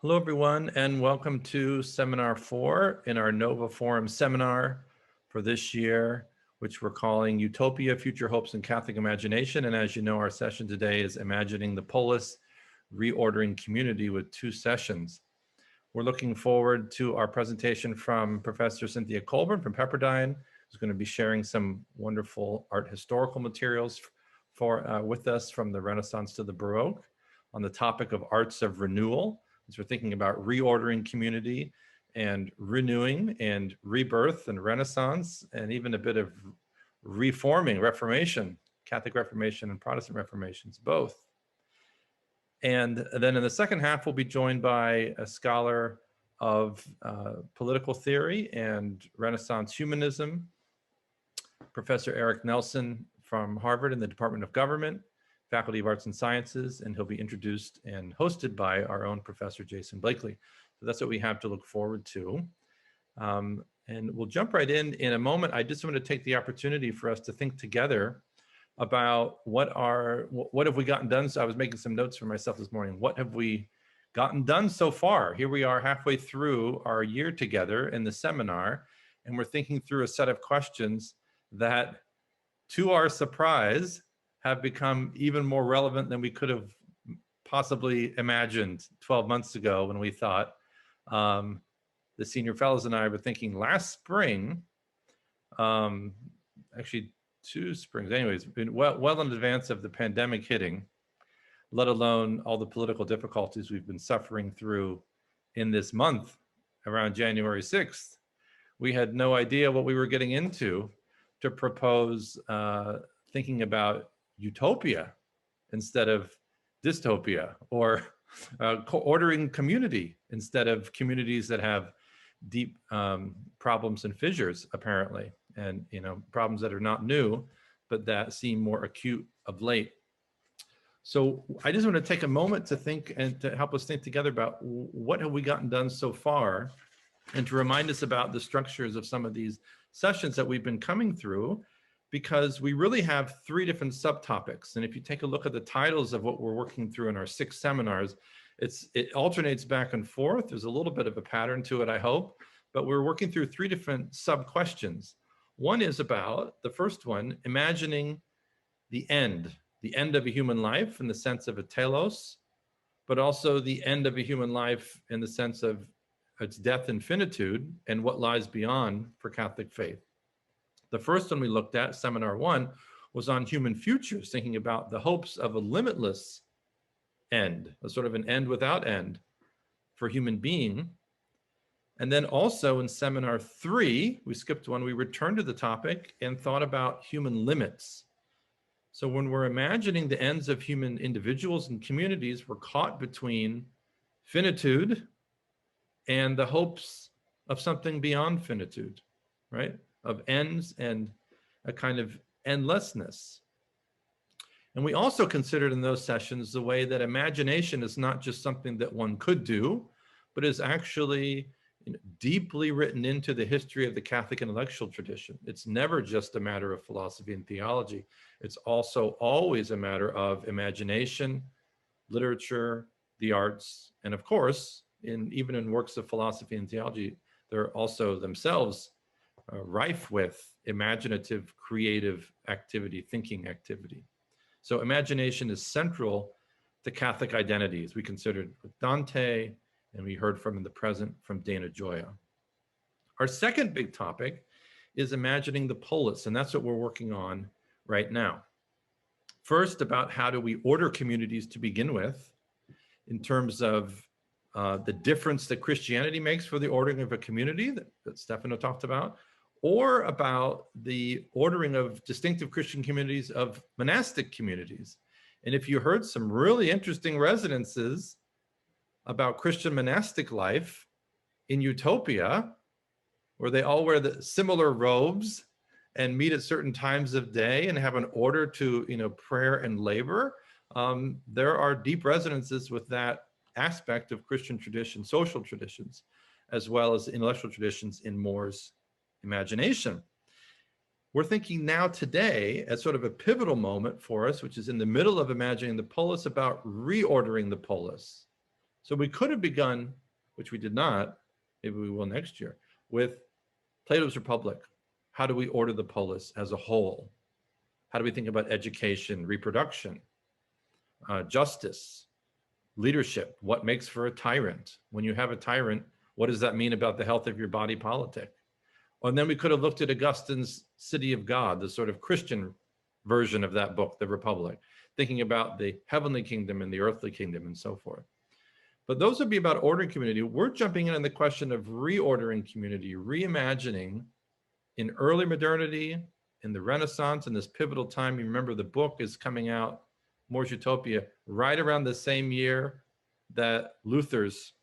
Hello, everyone, and welcome to Seminar 4 in our Nova Forum seminar for this year, which we're calling Utopia, Future Hopes and Catholic Imagination. And as you know, our session today is Imagining the Polis, Reordering Community with 2 sessions. We're looking forward to our presentation from Professor Cynthia Colburn from Pepperdine, who's going to be sharing some wonderful art historical materials with us from the Renaissance to the Baroque on the topic of arts of renewal. As we're thinking about reordering community and renewing and rebirth and Renaissance and even a bit of reforming, Reformation, Catholic Reformation and Protestant Reformations, both. And then in the second half, we'll be joined by a scholar of political theory and Renaissance humanism, Professor Eric Nelson from Harvard in the Department of Government, Faculty of Arts and Sciences, and he'll be introduced and hosted by our own Professor Jason Blakely. So that's what we have to look forward to. And we'll jump right in a moment. I just want to take the opportunity for us to think together about what have we gotten done. So I was making some notes for myself this morning. What have we gotten done so far? Here we are halfway through our year together in the seminar, and we're thinking through a set of questions that, to our surprise, have become even more relevant than we could have possibly imagined 12 months ago when we thought. The senior fellows and I were thinking last spring, actually 2 springs, anyways, well in advance of the pandemic hitting, let alone all the political difficulties we've been suffering through in this month around January 6th. We had no idea what we were getting into to propose thinking about Utopia instead of dystopia, or ordering community instead of communities that have deep problems and fissures, apparently, and problems that are not new, but that seem more acute of late. So I just want to take a moment to think and to help us think together about what have we gotten done so far, and to remind us about the structures of some of these sessions that we've been coming through, because we really have 3 different subtopics. And if you take a look at the titles of what we're working through in our 6 seminars, it alternates back and forth. There's a little bit of a pattern to it, I hope, but we're working through 3 different sub-questions. One is about, the first one, imagining the end of a human life in the sense of a telos, but also the end of a human life in the sense of its death and finitude and what lies beyond for Catholic faith. The first one we looked at, Seminar 1, was on human futures, thinking about the hopes of a limitless end, a sort of an end without end for human being. And then also in Seminar 3, we skipped one, we returned to the topic and thought about human limits. So when we're imagining the ends of human individuals and communities, we're caught between finitude and the hopes of something beyond finitude, right? Of ends and a kind of endlessness. And we also considered in those sessions the way that imagination is not just something that one could do, but is actually deeply written into the history of the Catholic intellectual tradition. It's never just a matter of philosophy and theology. It's also always a matter of imagination, literature, the arts, and of course, even in works of philosophy and theology, they're also themselves rife with imaginative, creative activity, thinking activity. So imagination is central to Catholic identities. We considered with Dante, and we heard from in the present from Dana Gioia. Our second big topic is imagining the polis, and that's what we're working on right now. First, about how do we order communities to begin with, in terms of the difference that Christianity makes for the ordering of a community that Stefano talked about, or about the ordering of distinctive Christian communities of monastic communities. And if you heard some really interesting resonances about Christian monastic life in Utopia, where they all wear the similar robes and meet at certain times of day and have an order to prayer and labor, there are deep resonances with that aspect of Christian tradition, social traditions, as well as intellectual traditions in More's imagination. We're thinking now today as sort of a pivotal moment for us, which is in the middle of imagining the polis, about reordering the polis. So we could have begun, which we did not, maybe we will next year, with Plato's Republic. How do we order the polis as a whole? How do we think about education, reproduction, justice, leadership? What makes for a tyrant? When you have a tyrant, what does that mean about the health of your body politic? And then we could have looked at Augustine's City of God, the sort of Christian version of that book, The Republic, thinking about the heavenly kingdom and the earthly kingdom and so forth. But those would be about ordering community. We're jumping in on the question of reordering community, reimagining in early modernity, in the Renaissance, in this pivotal time. You remember the book is coming out, More's Utopia, right around the same year that Luther's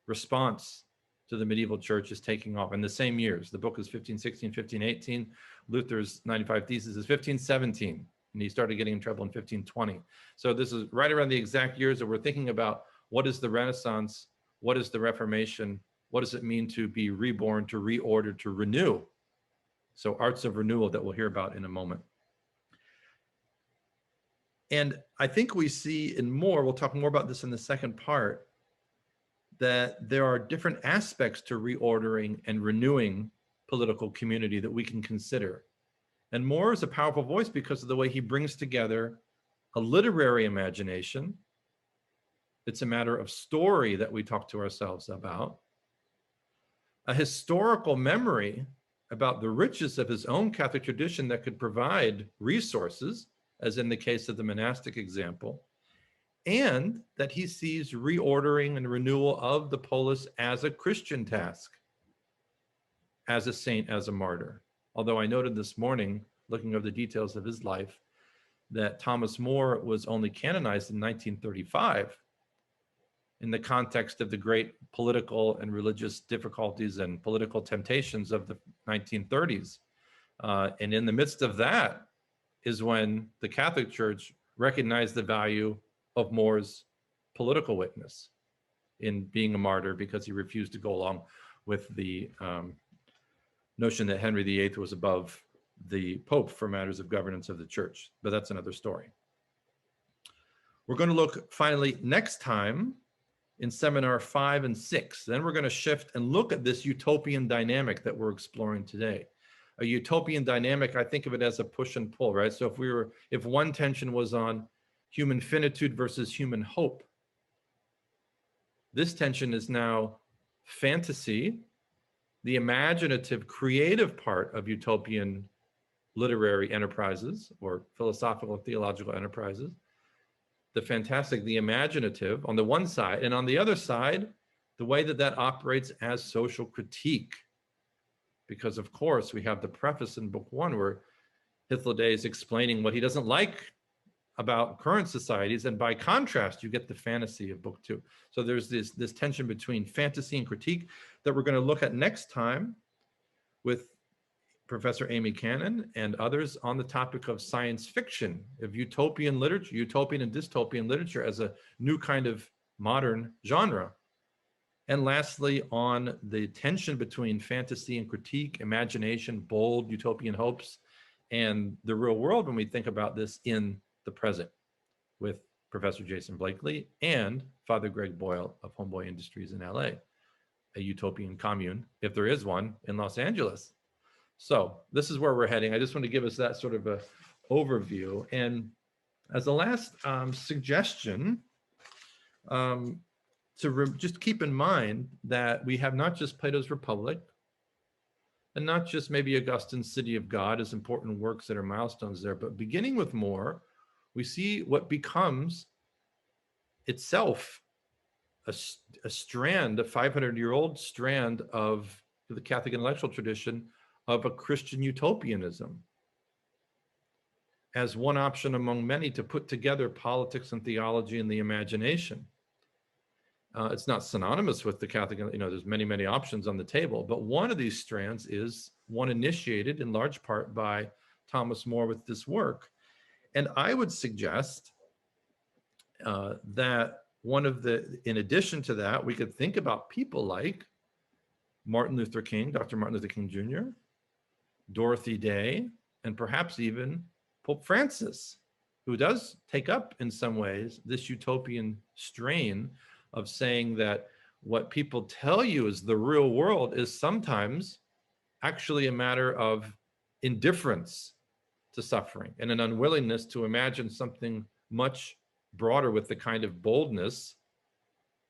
response to the medieval church is taking off, in the same years. The book is 1516, 1518. Luther's 95 Theses is 1517, and he started getting in trouble in 1520. So this is right around the exact years that we're thinking about what is the Renaissance, what is the Reformation, what does it mean to be reborn, to reorder, to renew? So arts of renewal that we'll hear about in a moment. And I think we see in more, we'll talk more about this in the second part, that there are different aspects to reordering and renewing political community that we can consider. And More is a powerful voice because of the way he brings together a literary imagination. It's a matter of story that we talk to ourselves about, a historical memory about the riches of his own Catholic tradition that could provide resources, as in the case of the monastic example, and that he sees reordering and renewal of the polis as a Christian task, as a saint, as a martyr. Although I noted this morning, looking over the details of his life, that Thomas More was only canonized in 1935 in the context of the great political and religious difficulties and political temptations of the 1930s. And in the midst of that is when the Catholic Church recognized the value of More's political witness in being a martyr because he refused to go along with the notion that Henry VIII was above the Pope for matters of governance of the church. But that's another story. We're going to look finally next time in seminar 5 and 6. Then we're going to shift and look at this utopian dynamic that we're exploring today. A utopian dynamic, I think of it as a push and pull, right? So if one tension was on human finitude versus human hope, this tension is now fantasy, the imaginative, creative part of utopian literary enterprises or philosophical and theological enterprises, the fantastic, the imaginative on the one side, and on the other side, the way that that operates as social critique. Because of course, we have the preface in book 1 where Hythloday is explaining what he doesn't like about current societies, and by contrast, you get the fantasy of book 2. So there's this tension between fantasy and critique that we're going to look at next time with Professor Amy Cannon and others on the topic of science fiction, of utopian literature, utopian and dystopian literature as a new kind of modern genre. And lastly, on the tension between fantasy and critique, imagination, bold utopian hopes, and the real world when we think about this in the present with Professor Jason Blakely and Father Greg Boyle of Homeboy Industries in LA, a utopian commune, if there is one, in Los Angeles. So this is where we're heading. I just want to give us that sort of a overview. And as a last suggestion, just keep in mind that we have not just Plato's Republic and not just maybe Augustine's City of God as important works that are milestones there, but beginning with More, we see what becomes itself a strand, a 500-year-old strand of the Catholic intellectual tradition of a Christian utopianism as one option among many to put together politics and theology and the imagination. It's not synonymous with the Catholic, there's many, many options on the table, but one of these strands is one initiated in large part by Thomas More with this work. And I would suggest that in addition to that, we could think about people like Martin Luther King, Dr. Martin Luther King Jr., Dorothy Day, and perhaps even Pope Francis, who does take up in some ways this utopian strain, of saying that what people tell you is the real world is sometimes actually a matter of indifference to suffering and an unwillingness to imagine something much broader with the kind of boldness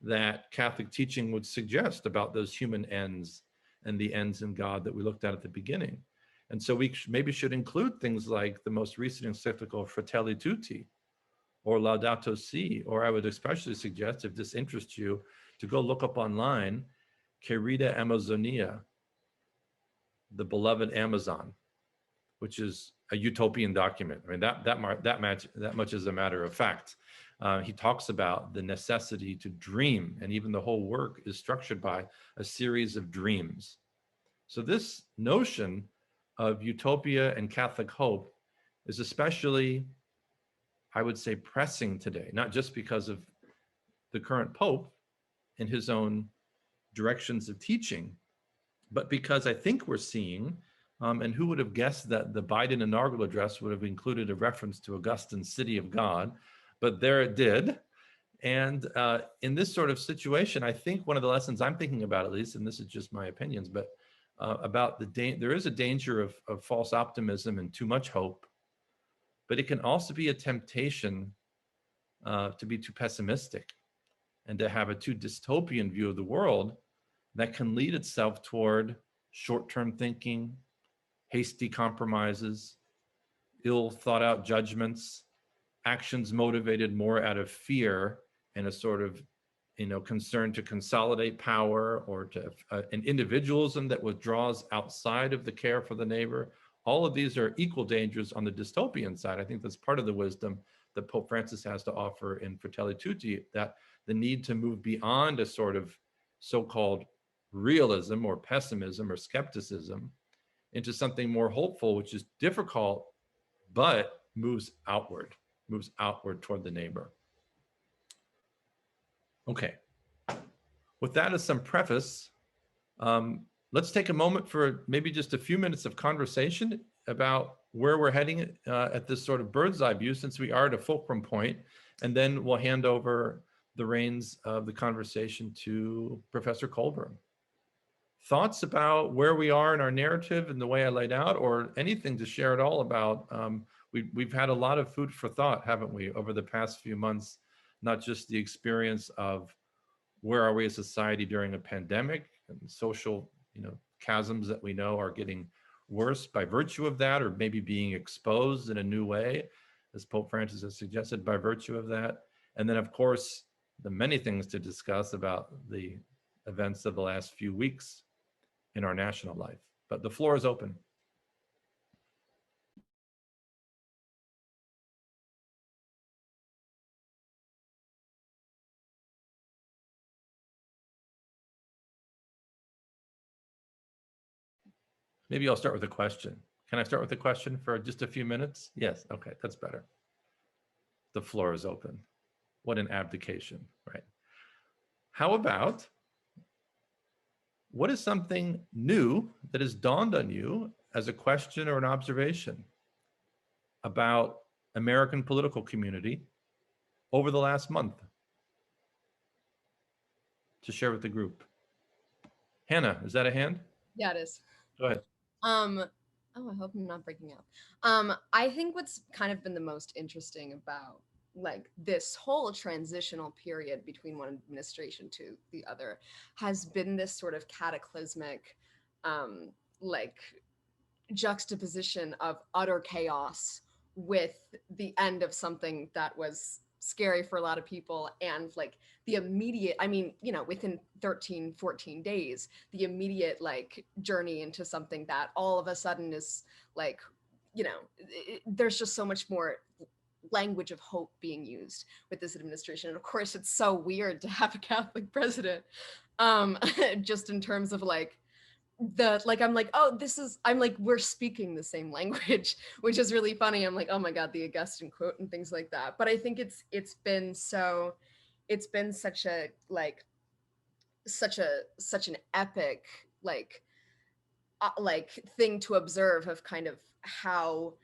that Catholic teaching would suggest about those human ends and the ends in God that we looked at the beginning. And so we maybe should include things like the most recent encyclical Fratelli Tutti or Laudato Si, or I would especially suggest, if this interests you, to go look up online, Querida Amazonia, the beloved Amazon, which is a utopian document. I mean, that much is a matter of fact. He talks about the necessity to dream, and even the whole work is structured by a series of dreams. So this notion of utopia and Catholic hope is especially, I would say, pressing today, not just because of the current Pope and his own directions of teaching, but because I think we're seeing, and who would have guessed that the Biden inaugural address would have included a reference to Augustine's City of God, but there it did. And in this sort of situation, I think one of the lessons I'm thinking about, at least, and this is just my opinions, but about there is a danger of false optimism and too much hope, but it can also be a temptation to be too pessimistic and to have a too dystopian view of the world that can lead itself toward short-term thinking, hasty compromises, ill thought out judgments, actions motivated more out of fear and a sort of, concern to consolidate power, or to an individualism that withdraws outside of the care for the neighbor. All of these are equal dangers on the dystopian side. I think that's part of the wisdom that Pope Francis has to offer in Fratelli Tutti, that the need to move beyond a sort of so-called realism or pessimism or skepticism into something more hopeful, which is difficult, but moves outward toward the neighbor. Okay. With that as some preface, let's take a moment for maybe just a few minutes of conversation about where we're heading at this sort of bird's eye view, since we are at a fulcrum point, and then we'll hand over the reins of the conversation to Professor Colburn. Thoughts about where we are in our narrative and the way I laid out, or anything to share at all about? We've had a lot of food for thought, haven't we, over the past few months, not just the experience of where are we as a society during a pandemic and social, chasms that we know are getting worse by virtue of that, or maybe being exposed in a new way, as Pope Francis has suggested, by virtue of that. And then, of course, the many things to discuss about the events of the last few weeks in our national life. But the floor is open. Maybe I'll start with a question. Can I start with a question for just a few minutes? Yes, okay, that's better. The floor is open. What an abdication, right? How about, what is something new that has dawned on you as a question or an observation about American political community over the last month to share with the group? Hannah, is that a hand? Yeah, it is. Go ahead. Oh, I hope I'm not breaking out. I think what's kind of been the most interesting about like this whole transitional period between one administration to the other has been this sort of cataclysmic, like juxtaposition of utter chaos with the end of something that was scary for a lot of people, and like the immediate, within 13 14 days, the immediate like journey into something that all of a sudden is like, there's just so much more language of hope being used with this administration. And of course it's so weird to have a Catholic president, just in terms of like I'm like, oh, I'm like, we're speaking the same language, which is really funny. I'm like, oh my God, the Augustine quote and things like that. But I think it's been such a like such an epic like thing to observe of kind of how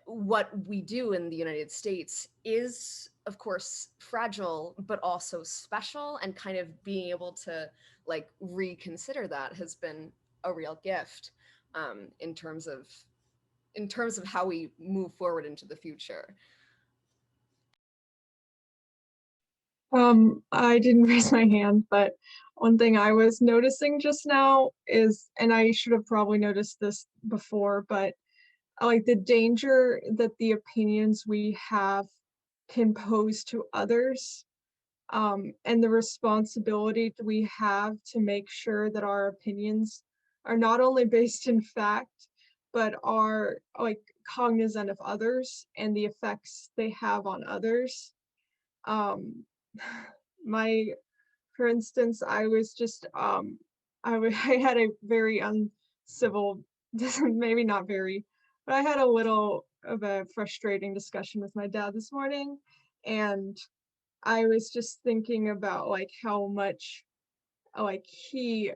what we do in the United States is, of course, fragile, but also special, and kind of being able to like reconsider that has been a real gift, in terms of how we move forward into the future. I didn't raise my hand, but one thing I was noticing just now is, and I should have probably noticed this before, but like the danger that the opinions we have can pose to others, and the responsibility that we have to make sure that our opinions are not only based in fact, but are like cognizant of others and the effects they have on others. Um, my, for instance, I was just, I had a very uncivil, maybe not very, but I had a little of a frustrating discussion with my dad this morning, and I was just thinking about like how much like he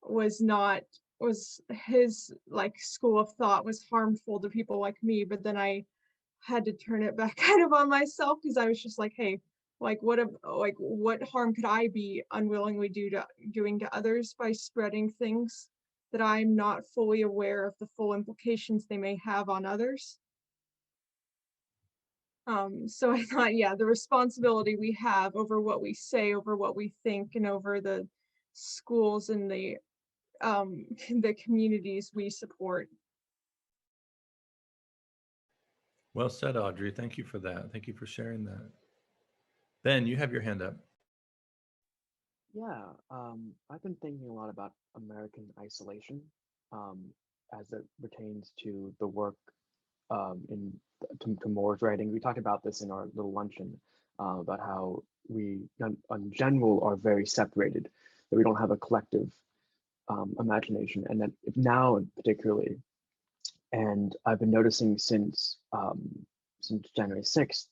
was not was his like school of thought was harmful to people like me, but then I had to turn it back kind of on myself because I was just like, hey, like what harm could I be unwillingly doing to others by spreading things that I'm not fully aware of the full implications they may have on others. So I thought, yeah, the responsibility we have over what we say, over what we think, and over the schools and the communities we support. Well said, Audrey. Thank you for that. Thank you for sharing that. Ben, you have your hand up. Yeah, I've been thinking a lot about American isolation, um, as it pertains to the work in to Moore's writing. We talked about this in our little luncheon, about how we, in general, are very separated, that we don't have a collective imagination, and that now particularly, and I've been noticing since January 6th,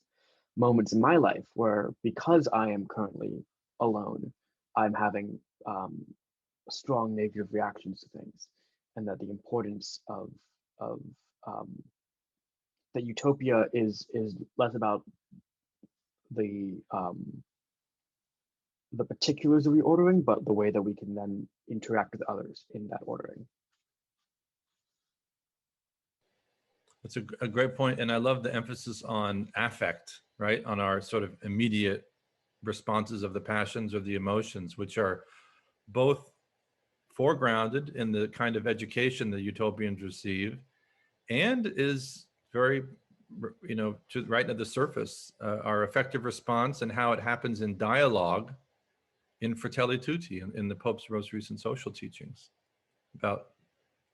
moments in my life where, because I am currently alone, I'm having strong negative reactions to things, and that the importance of um, that utopia is less about the particulars of reordering, but the way that we can then interact with others in that ordering. That's a great point. And I love the emphasis on affect, right? On our sort of immediate responses of the passions or the emotions, which are both foregrounded in the kind of education the utopians receive, and is very, right at the surface, our effective response and how it happens in dialogue in Fratelli Tutti, in the Pope's most recent social teachings, about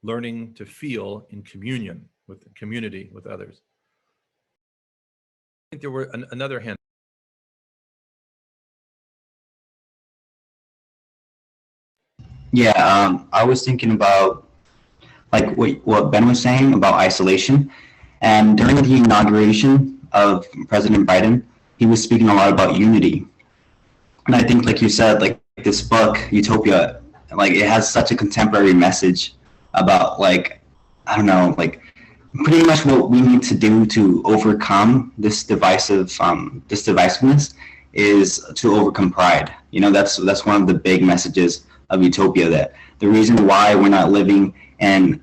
learning to feel in communion with community with others. I think there were another hand. Yeah, I was thinking about like what Ben was saying about isolation. And during the inauguration of President Biden, he was speaking a lot about unity. And I think, like you said, like this book, Utopia, like it has such a contemporary message about like, I don't know, like pretty much what we need to do to overcome this divisiveness is to overcome pride. You know, that's one of the big messages of Utopia, that the reason why we're not living in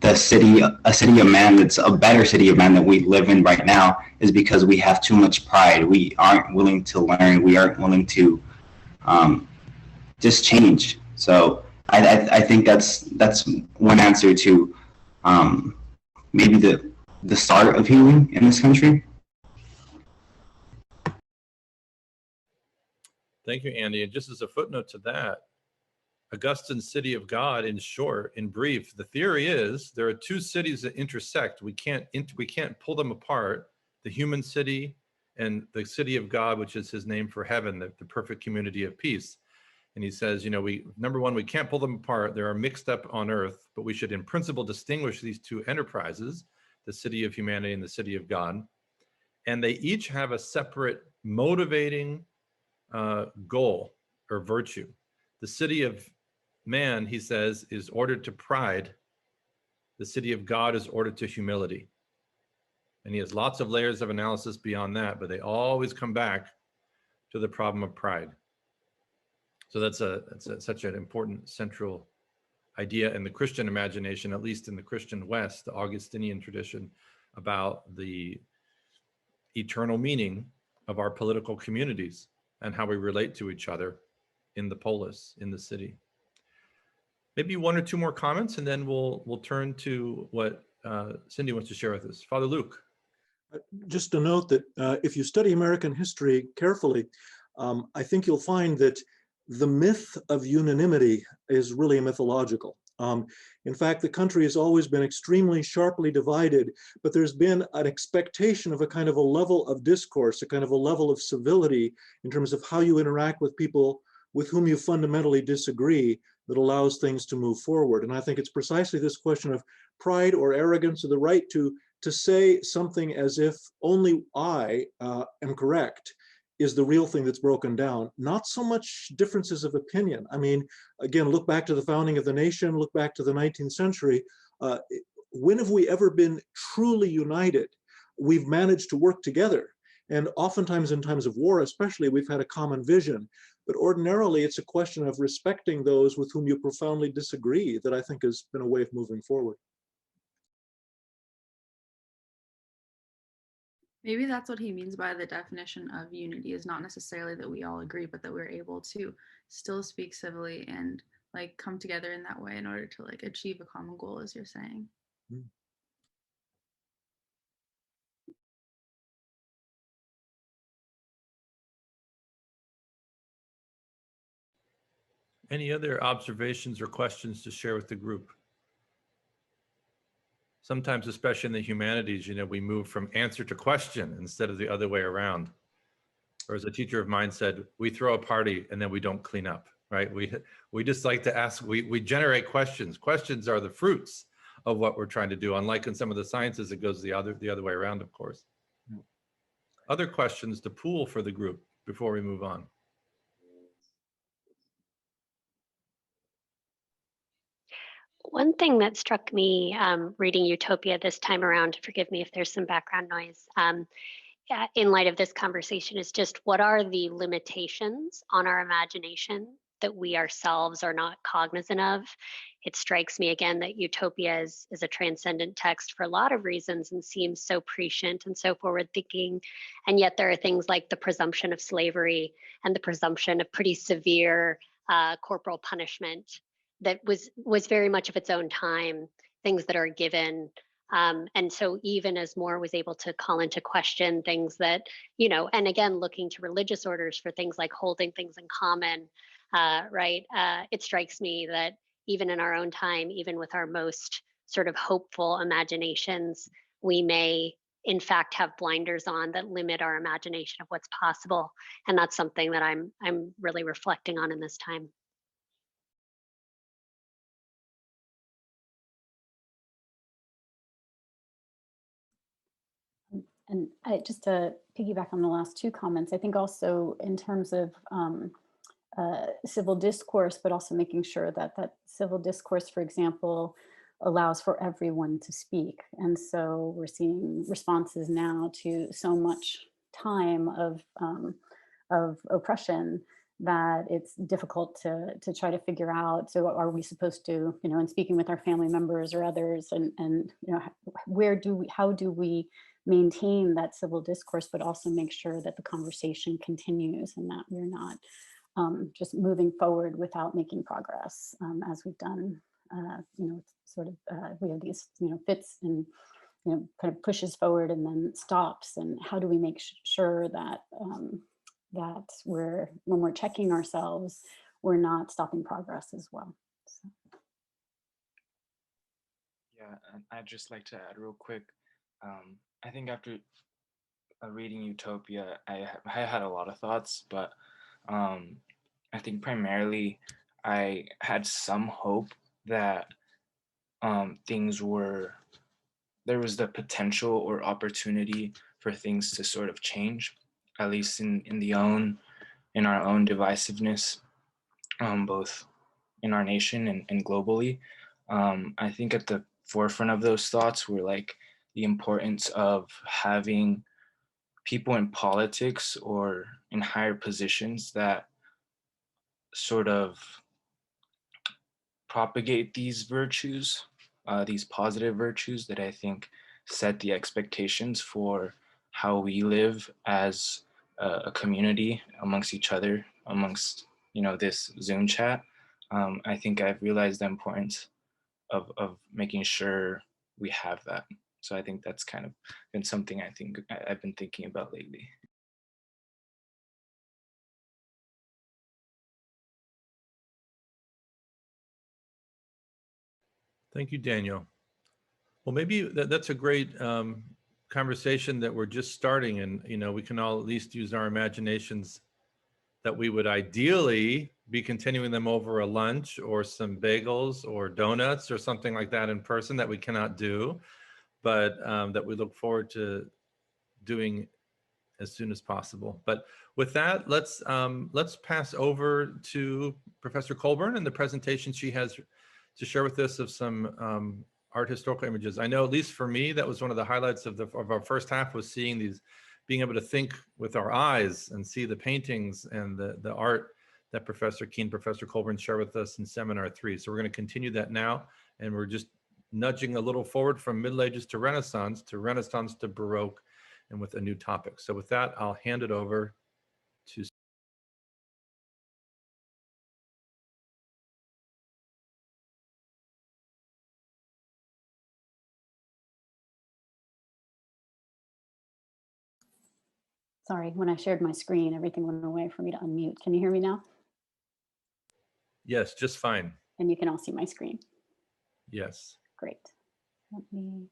a city of man that's a better city of man that we live in right now is because we have too much pride. We aren't willing to learn. We aren't willing to just change. So I think that's one answer to maybe the start of healing in this country. Thank you, Andy. And just as a footnote to that, Augustine's city of God, in short, in brief, the theory is there are two cities that intersect. We can't pull them apart. The human city and the city of God, which is his name for heaven, the perfect community of peace. And he says, number one, we can't pull them apart. They are mixed up on earth, but we should in principle distinguish these two enterprises, the city of humanity and the city of God. And they each have a separate motivating goal or virtue. The city of man, he says, is ordered to pride. The city of God is ordered to humility. And he has lots of layers of analysis beyond that, but they always come back to the problem of pride. So that's such an important central idea in the Christian imagination, at least in the Christian West, the Augustinian tradition, about the eternal meaning of our political communities and how we relate to each other in the polis, in the city. Maybe one or two more comments, and then we'll turn to what Cindy wants to share with us. Father Luke. Just to note that if you study American history carefully, I think you'll find that the myth of unanimity is really mythological. In fact, the country has always been extremely sharply divided, but there's been an expectation of a kind of a level of discourse, a kind of a level of civility in terms of how you interact with people with whom you fundamentally disagree that allows things to move forward. And I think it's precisely this question of pride or arrogance or the right to say something as if only I am correct is the real thing that's broken down, not so much differences of opinion. I mean, again, look back to the founding of the nation, look back to the 19th century. When have we ever been truly united? We've managed to work together. And oftentimes in times of war, especially, we've had a common vision. But ordinarily, it's a question of respecting those with whom you profoundly disagree that I think has been a way of moving forward. Maybe that's what he means by the definition of unity, is not necessarily that we all agree, but that we're able to still speak civilly and like come together in that way in order to like achieve a common goal, as you're saying. Mm. Any other observations or questions to share with the group? Sometimes, especially in the humanities, you know, we move from answer to question instead of the other way around. Or as a teacher of mine said, we throw a party and then we don't clean up, right? We just like to ask, we generate questions. Questions are the fruits of what we're trying to do. Unlike in some of the sciences, it goes the other way around, of course. Other questions to pool for the group before we move on. One thing that struck me reading Utopia this time around, forgive me if there's some background noise, in light of this conversation is just what are the limitations on our imagination that we ourselves are not cognizant of. It strikes me again that Utopia is a transcendent text for a lot of reasons and seems so prescient and so forward thinking. And yet there are things like the presumption of slavery and the presumption of pretty severe corporal punishment that was very much of its own time, things that are given. And so even as Moore was able to call into question things that, you know, and again, looking to religious orders for things like holding things in common, right? It strikes me that even in our own time, even with our most sort of hopeful imaginations, we may in fact have blinders on that limit our imagination of what's possible. And that's something that I'm really reflecting on in this time. And just to piggyback on the last two comments, I think also in terms of civil discourse, but also making sure that that civil discourse, for example, allows for everyone to speak. And so we're seeing responses now to so much time of oppression that it's difficult to try to figure out. So are we supposed to, you know, in speaking with our family members or others, and you know, how do we maintain that civil discourse, but also make sure that the conversation continues and that we're not just moving forward without making progress, as we've done, you know, sort of, we have these, you know, fits and, you know, kind of pushes forward and then stops. And how do we make sure that that when we're checking ourselves, we're not stopping progress as well. So. Yeah, and I'd just like to add real quick. I think after reading Utopia, I had a lot of thoughts, but I think primarily I had some hope that there was the potential or opportunity for things to sort of change, at least in our own divisiveness, both in our nation and globally. I think at the forefront of those thoughts were like the importance of having people in politics or in higher positions that sort of propagate these virtues, these positive virtues that I think set the expectations for how we live as a community amongst each other, amongst this Zoom chat. I think I've realized the importance of making sure we have that. So I think that's kind of been something I think I've been thinking about lately. Thank you, Daniel. Well, maybe that's a great conversation that we're just starting, and we can all at least use our imaginations that we would ideally be continuing them over a lunch or some bagels or donuts or something like that in person that we cannot do, but that we look forward to doing as soon as possible. But with that, let's pass over to Professor Colburn and the presentation she has to share with us of some art historical images. I know, at least for me, that was one of the highlights of our first half, was seeing these, being able to think with our eyes and see the paintings and the art that Professor Keene, Professor Colburn share with us in Seminar 3. So we're going to continue that now, and we're just nudging a little forward from Middle Ages to Renaissance to Baroque, and with a new topic. So with that, I'll hand it over to Sorry, when I shared my screen, everything went away for me to unmute. Can you hear me now? Yes, just fine. And you can all see my screen. Yes. Great. Let me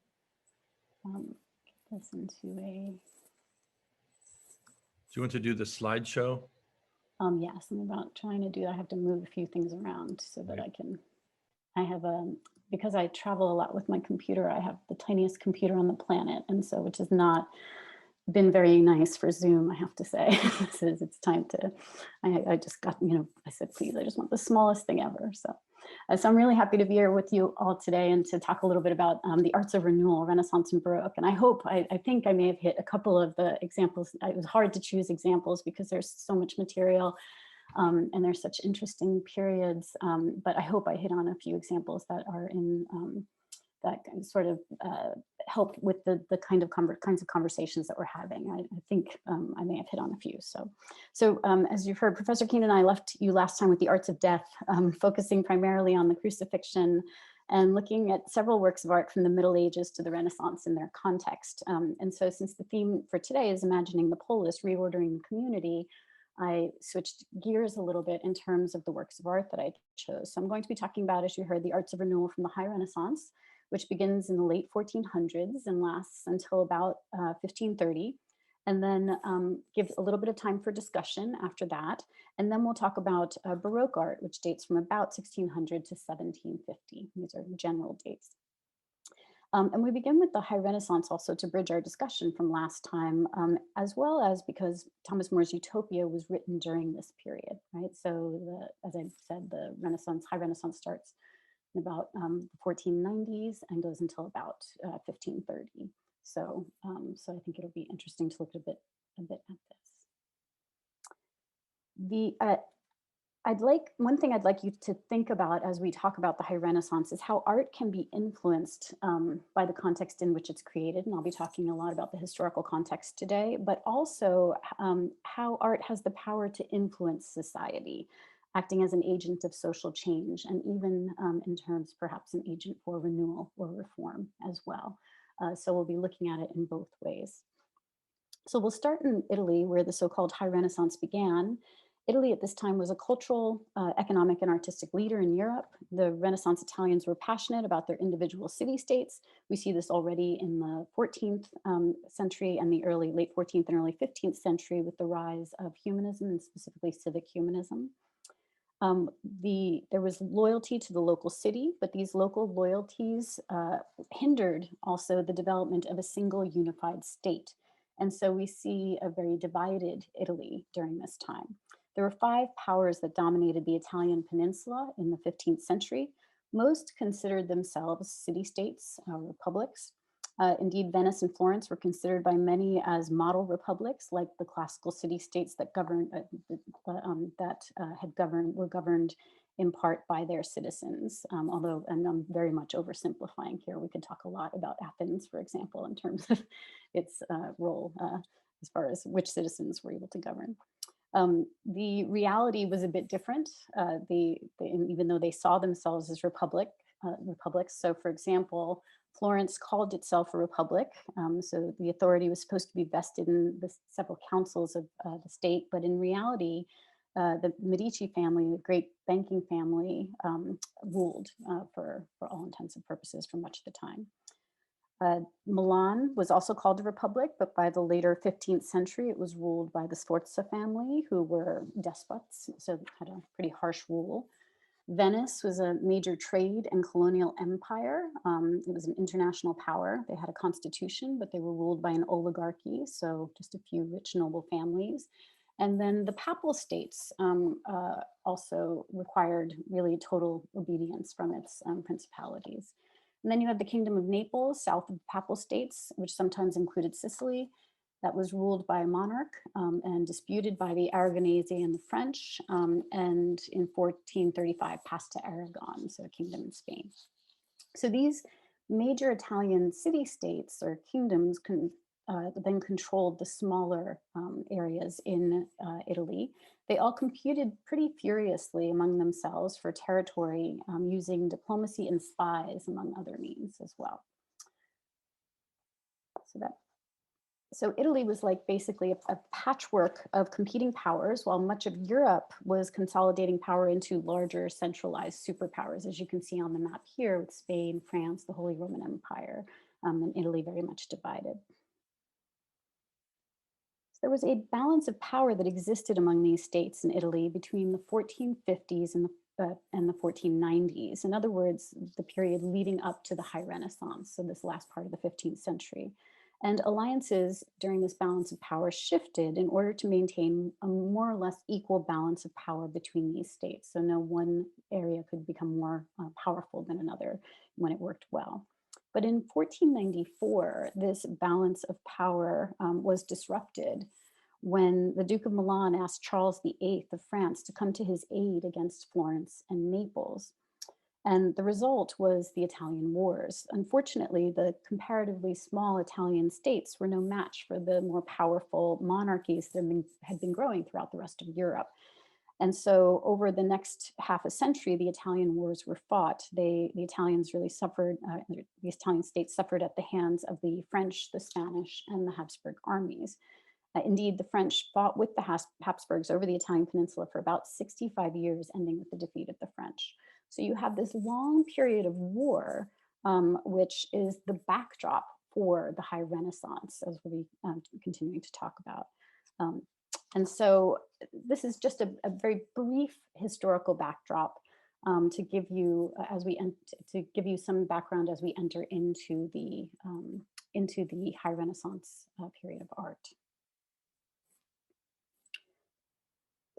get this into a... Do you want to do the slideshow? Yes, I'm about trying to do that. I have to move a few things around so that I can, because I travel a lot with my computer, I have the tiniest computer on the planet. And so, which has not been very nice for Zoom, I have to say. It's time to, I just got, I said, please, I just want the smallest thing ever. So I'm really happy to be here with you all today and to talk a little bit about the arts of renewal, Renaissance and Baroque. And I think I may have hit a couple of the examples. It was hard to choose examples because there's so much material and there's such interesting periods. But I hope I hit on a few examples that are in, that sort of help with the kinds of conversations that we're having. I think I may have hit on a few. So as you've heard, Professor Keene and I left you last time with the arts of death, focusing primarily on the crucifixion and looking at several works of art from the Middle Ages to the Renaissance in their context. And so since the theme for today is imagining the polis, reordering the community, I switched gears a little bit in terms of the works of art that I chose. So I'm going to be talking about, as you heard, the arts of renewal from the High Renaissance, which begins in the late 1400s and lasts until about 1530. And then give a little bit of time for discussion after that. And then we'll talk about Baroque art, which dates from about 1600 to 1750. These are general dates. And we begin with the High Renaissance also to bridge our discussion from last time, as well as because Thomas More's Utopia was written during this period, right? So as I said, the Renaissance, High Renaissance starts in about 1490s and goes until about 1530. So, so I think it'll be interesting to look a bit at this. One thing I'd like you to think about as we talk about the High Renaissance is how art can be influenced by the context in which it's created. And I'll be talking a lot about the historical context today, but also how art has the power to influence society, acting as an agent of social change, and even in terms, perhaps an agent for renewal or reform as well. So we'll be looking at it in both ways. So we'll start in Italy, where the so-called High Renaissance began. Italy at this time was a cultural, economic, and artistic leader in Europe. The Renaissance Italians were passionate about their individual city-states. We see this already in the 14th century and the late 14th and early 15th century with the rise of humanism, and specifically civic humanism. There was loyalty to the local city, but these local loyalties hindered also the development of a single unified state. And so we see a very divided Italy during this time. There were 5 powers that dominated the Italian peninsula in the 15th century. Most considered themselves city-states, republics. Indeed, Venice and Florence were considered by many as model republics, like the classical city-states that were governed in part by their citizens. Although, and I'm very much oversimplifying here, we could talk a lot about Athens, for example, in terms of its role as far as which citizens were able to govern. The reality was a bit different, even though they saw themselves as republics. So for example, Florence called itself a republic. So the authority was supposed to be vested in the several councils of the state, but in reality, the Medici family, the great banking family, ruled for all intents and purposes for much of the time. Milan was also called a republic, but by the later 15th century, it was ruled by the Sforza family, who were despots, so it had a pretty harsh rule. Venice was a major trade and colonial empire. It was an international power. They had a constitution, but they were ruled by an oligarchy, so just a few rich noble families. And then the papal states also required really total obedience from its principalities. And then you have the Kingdom of Naples, south of the Papal States, which sometimes included Sicily, that was ruled by a monarch and disputed by the Aragonese and the French, and in 1435 passed to Aragon, so a kingdom in Spain. So these major Italian city-states or kingdoms then controlled the smaller areas in Italy. They all competed pretty furiously among themselves for territory using diplomacy and spies, among other means as well. So Italy was like basically a patchwork of competing powers, while much of Europe was consolidating power into larger centralized superpowers, as you can see on the map here with Spain, France, the Holy Roman Empire, and Italy very much divided. There was a balance of power that existed among these states in Italy between the 1450s and the 1490s. In other words, the period leading up to the High Renaissance, so this last part of the 15th century. And alliances during this balance of power shifted in order to maintain a more or less equal balance of power between these states. So no one area could become more powerful than another when it worked well. But in 1494, this balance of power was disrupted when the Duke of Milan asked Charles VIII of France to come to his aid against Florence and Naples. And the result was the Italian Wars. Unfortunately, the comparatively small Italian states were no match for the more powerful monarchies that had been growing throughout the rest of Europe. And so over the next half a century, the Italian wars were fought. The Italians really suffered, the Italian states suffered at the hands of the French, the Spanish, and the Habsburg armies. Indeed, the French fought with the Habsburgs over the Italian peninsula for about 65 years, ending with the defeat of the French. So you have this long period of war, which is the backdrop for the High Renaissance, as we'll be continuing to talk about. And so this is just a very brief historical backdrop to give you some background as we enter into the High Renaissance period of art.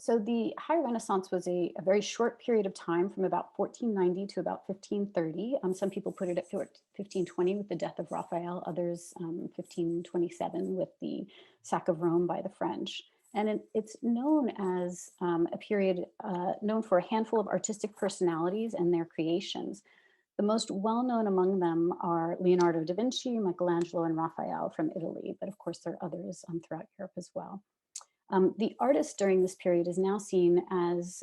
So the High Renaissance was a very short period of time, from about 1490 to about 1530. Some people put it at 1520 with the death of Raphael, others 1527 with the sack of Rome by the French. And it's known as a period known for a handful of artistic personalities and their creations. The most well-known among them are Leonardo da Vinci, Michelangelo, and Raphael from Italy, but of course there are others throughout Europe as well. The artist during this period is now seen as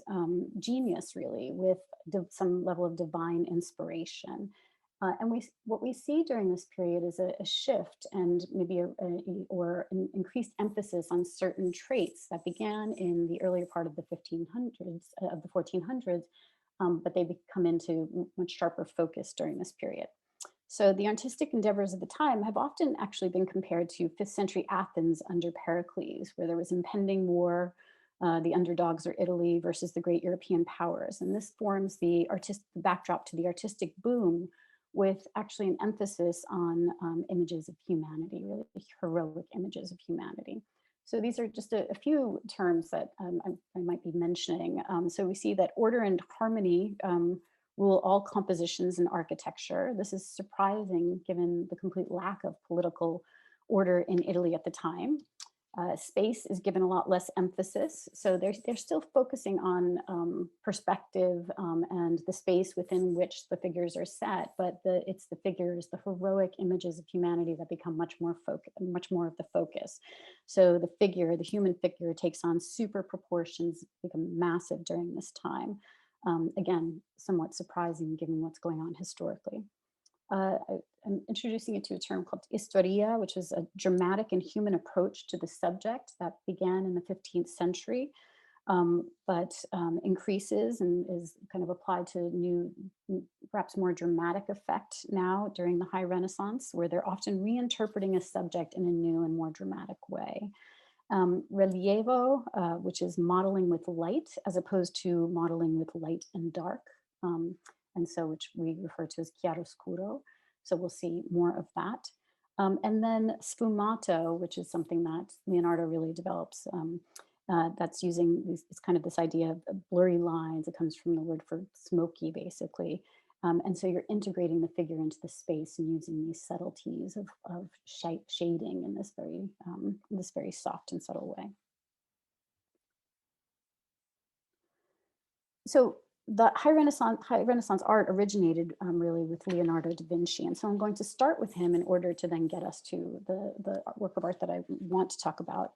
genius, really, with some level of divine inspiration. And what we see during this period is a shift and maybe an increased emphasis on certain traits that began in the earlier part of the 1400s, but they come into much sharper focus during this period. So the artistic endeavors of the time have often actually been compared to 5th century Athens under Pericles, where there was impending war. The underdogs are Italy versus the great European powers. And this forms the backdrop to the artistic boom, with actually an emphasis on images of humanity, really heroic images of humanity. So these are just a few terms that I might be mentioning. So we see that order and harmony rule all compositions in architecture. This is surprising given the complete lack of political order in Italy at the time. Space is given a lot less emphasis. So they're still focusing on perspective and the space within which the figures are set, but it's the figures, the heroic images of humanity that become much more of the focus. So the human figure takes on super proportions, become massive during this time. Again, somewhat surprising given what's going on historically. I'm introducing you to a term called historia, which is a dramatic and human approach to the subject that began in the 15th century, but increases and is kind of applied to new, perhaps more dramatic effect now during the High Renaissance, where they're often reinterpreting a subject in a new and more dramatic way. Relievo, which is modeling with light, as opposed to modeling with light and dark. And so which we refer to as chiaroscuro. So we'll see more of that. And then sfumato, which is something that Leonardo really develops. That's using it's kind of this idea of blurry lines. It comes from the word for smoky, basically. And so you're integrating the figure into the space and using these subtleties of shading in this very soft and subtle way. So the High Renaissance art originated really with Leonardo da Vinci. And so I'm going to start with him in order to then get us to the work of art that I want to talk about,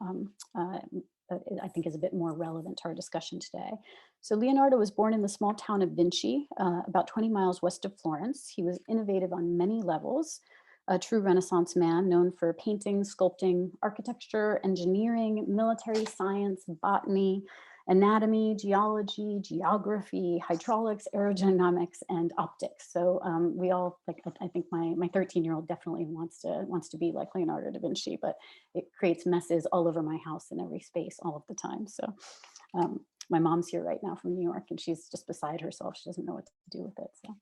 I think is a bit more relevant to our discussion today. So Leonardo was born in the small town of Vinci, about 20 miles west of Florence. He was innovative on many levels, a true Renaissance man known for painting, sculpting, architecture, engineering, military science, botany, anatomy, geology, geography, hydraulics, aerodynamics, and optics. So we all, like, I think my 13-year-old definitely wants to be like Leonardo da Vinci, but it creates messes all over my house in every space all of the time. So my mom's here right now from New York, and she's just beside herself. She doesn't know what to do with it. So.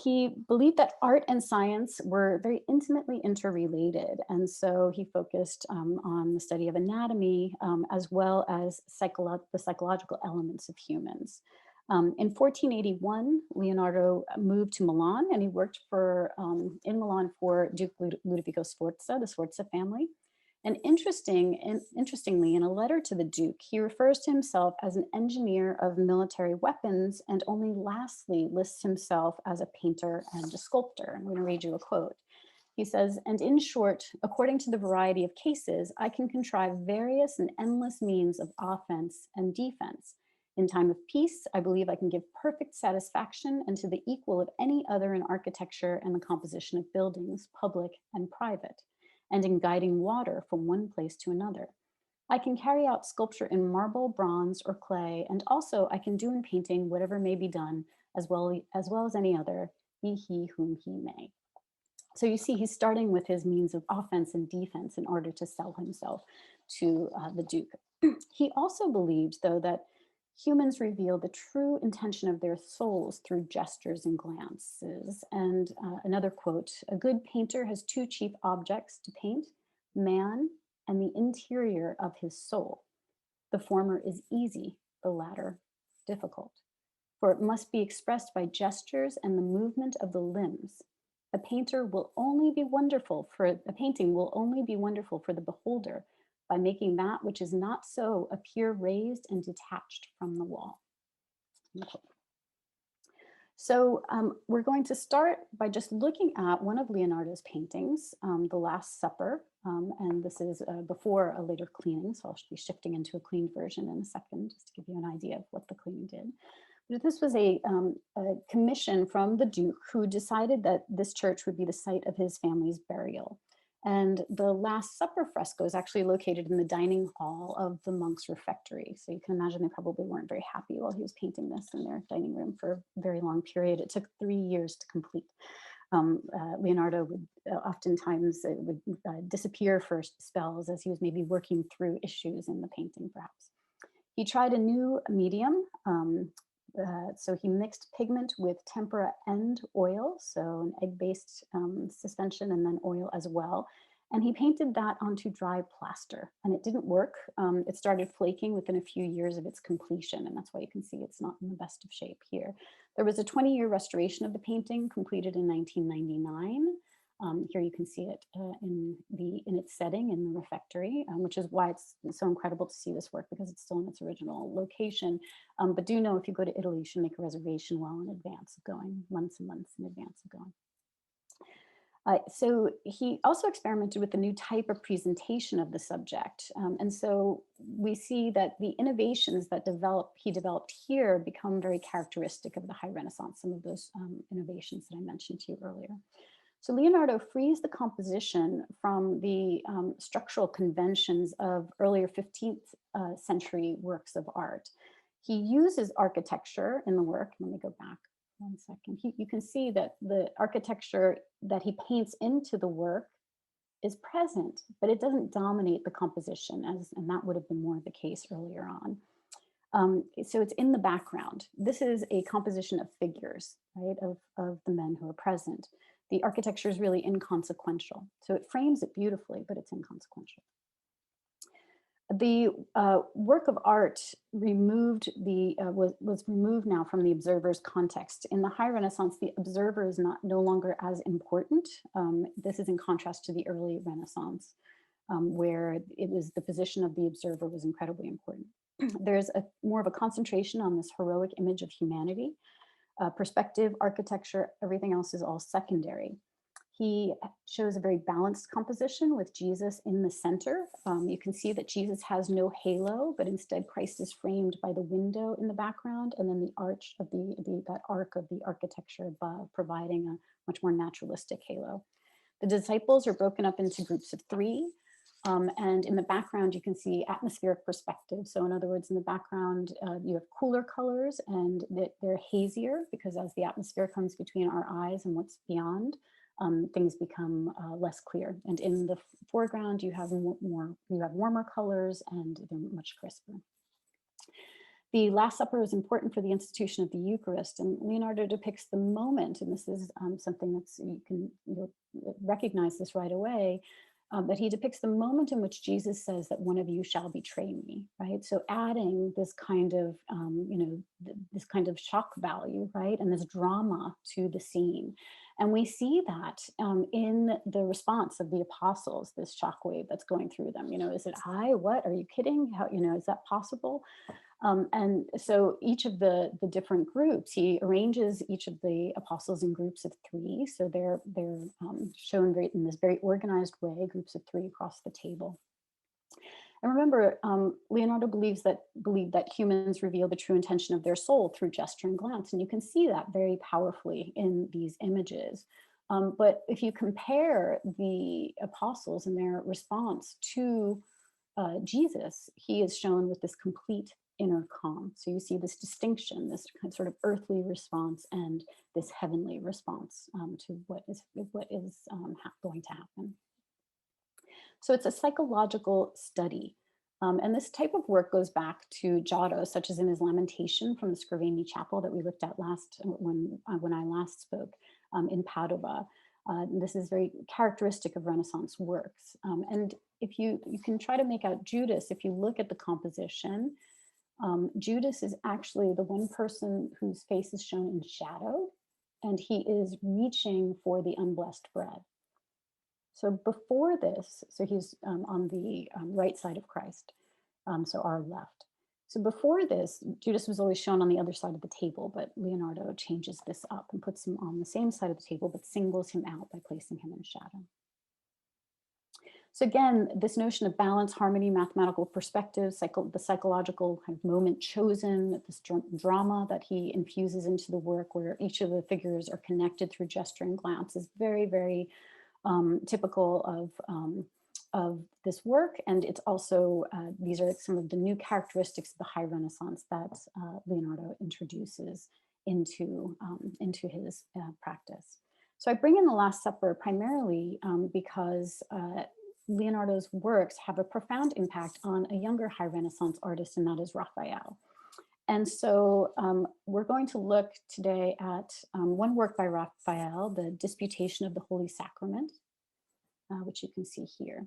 He believed that art and science were very intimately interrelated. And so he focused on the study of anatomy as well as the psychological elements of humans. In 1481, Leonardo moved to Milan and he worked in Milan for Duke Ludovico Sforza, the Sforza family. And interestingly, in a letter to the Duke, he refers to himself as an engineer of military weapons and only lastly lists himself as a painter and a sculptor. I'm going to read you a quote. He says, "And in short, according to the variety of cases, I can contrive various and endless means of offense and defense. In time of peace, I believe I can give perfect satisfaction and to the equal of any other in architecture and the composition of buildings, public and private, and in guiding water from one place to another. I can carry out sculpture in marble, bronze, or clay, and also I can do in painting whatever may be done, as well as any other, be he whom he may." So you see, he's starting with his means of offense and defense in order to sell himself to the Duke. He also believed, though, that humans reveal the true intention of their souls through gestures and glances. And another quote, "A good painter has two chief objects to paint, man and the interior of his soul. The former is easy, the latter difficult, for it must be expressed by gestures and the movement of the limbs. A painting will only be wonderful for the beholder by making that which is not so appear raised and detached from the wall." So we're going to start by just looking at one of Leonardo's paintings, The Last Supper, and this is before a later cleaning, so I'll be shifting into a cleaned version in a second, just to give you an idea of what the cleaning did. But this was a commission from the Duke, who decided that this church would be the site of his family's burial. And the Last Supper fresco is actually located in the dining hall of the monks' refectory. So you can imagine they probably weren't very happy while he was painting this in their dining room for a very long period. It took 3 years to complete. Leonardo would oftentimes disappear for spells as he was maybe working through issues in the painting, perhaps. He tried a new medium. So he mixed pigment with tempera and oil, so an egg-based suspension and then oil as well. And he painted that onto dry plaster, and it didn't work. It started flaking within a few years of its completion, and that's why you can see it's not in the best of shape here. There was a 20-year restoration of the painting completed in 1999. Here you can see it in its setting in the refectory, which is why it's so incredible to see this work, because it's still in its original location. But do know if you go to Italy, you should make a reservation well in advance of going, months and months in advance of going. So he also experimented with a new type of presentation of the subject. And so we see that the innovations that he developed here become very characteristic of the High Renaissance, some of those innovations that I mentioned to you earlier. So Leonardo frees the composition from the structural conventions of earlier 15th century works of art. He uses architecture in the work. Let me go back 1 second. You can see that the architecture that he paints into the work is present, but it doesn't dominate the composition, and that would have been more the case earlier on. So it's in the background. This is a composition of figures, right, of the men who are present. The architecture is really inconsequential. So it frames it beautifully, but it's inconsequential. The work of art was removed now from the observer's context. In the High Renaissance, the observer is no longer as important. This is in contrast to the early Renaissance, where the position of the observer was incredibly important. There's more of a concentration on this heroic image of humanity. Perspective, architecture, everything else is all secondary. He shows a very balanced composition with Jesus in the center. You can see that Jesus has no halo, but instead Christ is framed by the window in the background, and then the arch of that arc of the architecture above, providing a much more naturalistic halo. The disciples are broken up into groups of 3. And in the background, you can see atmospheric perspective. So in other words, in the background, you have cooler colors, and they're hazier, because as the atmosphere comes between our eyes and what's beyond, things become less clear. And in the foreground, you have warmer colors, and they're much crisper. The Last Supper is important for the institution of the Eucharist, and Leonardo depicts the moment, and this is something that's, you'll recognize this right away, that he depicts the moment in which Jesus says that one of you shall betray me, right? So adding this kind of, this kind of shock value, right? And this drama to the scene. And we see that in the response of the apostles, this shockwave that's going through them. Is it I? What? Are you kidding? How, is that possible? And so each of the different groups, he arranges each of the apostles in groups of 3. So they're shown in this very organized way, groups of 3 across the table. And remember, Leonardo believed that humans reveal the true intention of their soul through gesture and glance. And you can see that very powerfully in these images. But if you compare the apostles and their response to Jesus, he is shown with this complete inner calm. So you see this distinction, this sort of earthly response and this heavenly response to what is going to happen. So it's a psychological study. And this type of work goes back to Giotto, such as in his Lamentation from the Scrivani Chapel that we looked at when I last spoke in Padova. This is very characteristic of Renaissance works. And if you can try to make out Judas, if you look at the composition, Judas is actually the one person whose face is shown in shadow, and he is reaching for the unblessed bread. So before this, so he's on the right side of Christ, so our left. So before this, Judas was always shown on the other side of the table, but Leonardo changes this up and puts him on the same side of the table, but singles him out by placing him in shadow. So again, this notion of balance, harmony, mathematical perspective, the psychological kind of moment chosen, this drama that he infuses into the work, where each of the figures are connected through gesture and glance, is very, very typical of this work. And it's also, these are some of the new characteristics of the High Renaissance that Leonardo introduces into his practice. So I bring in the Last Supper primarily because Leonardo's works have a profound impact on a younger High Renaissance artist, and that is Raphael. And so we're going to look today at one work by Raphael, the Disputation of the Holy Sacrament. which you can see here.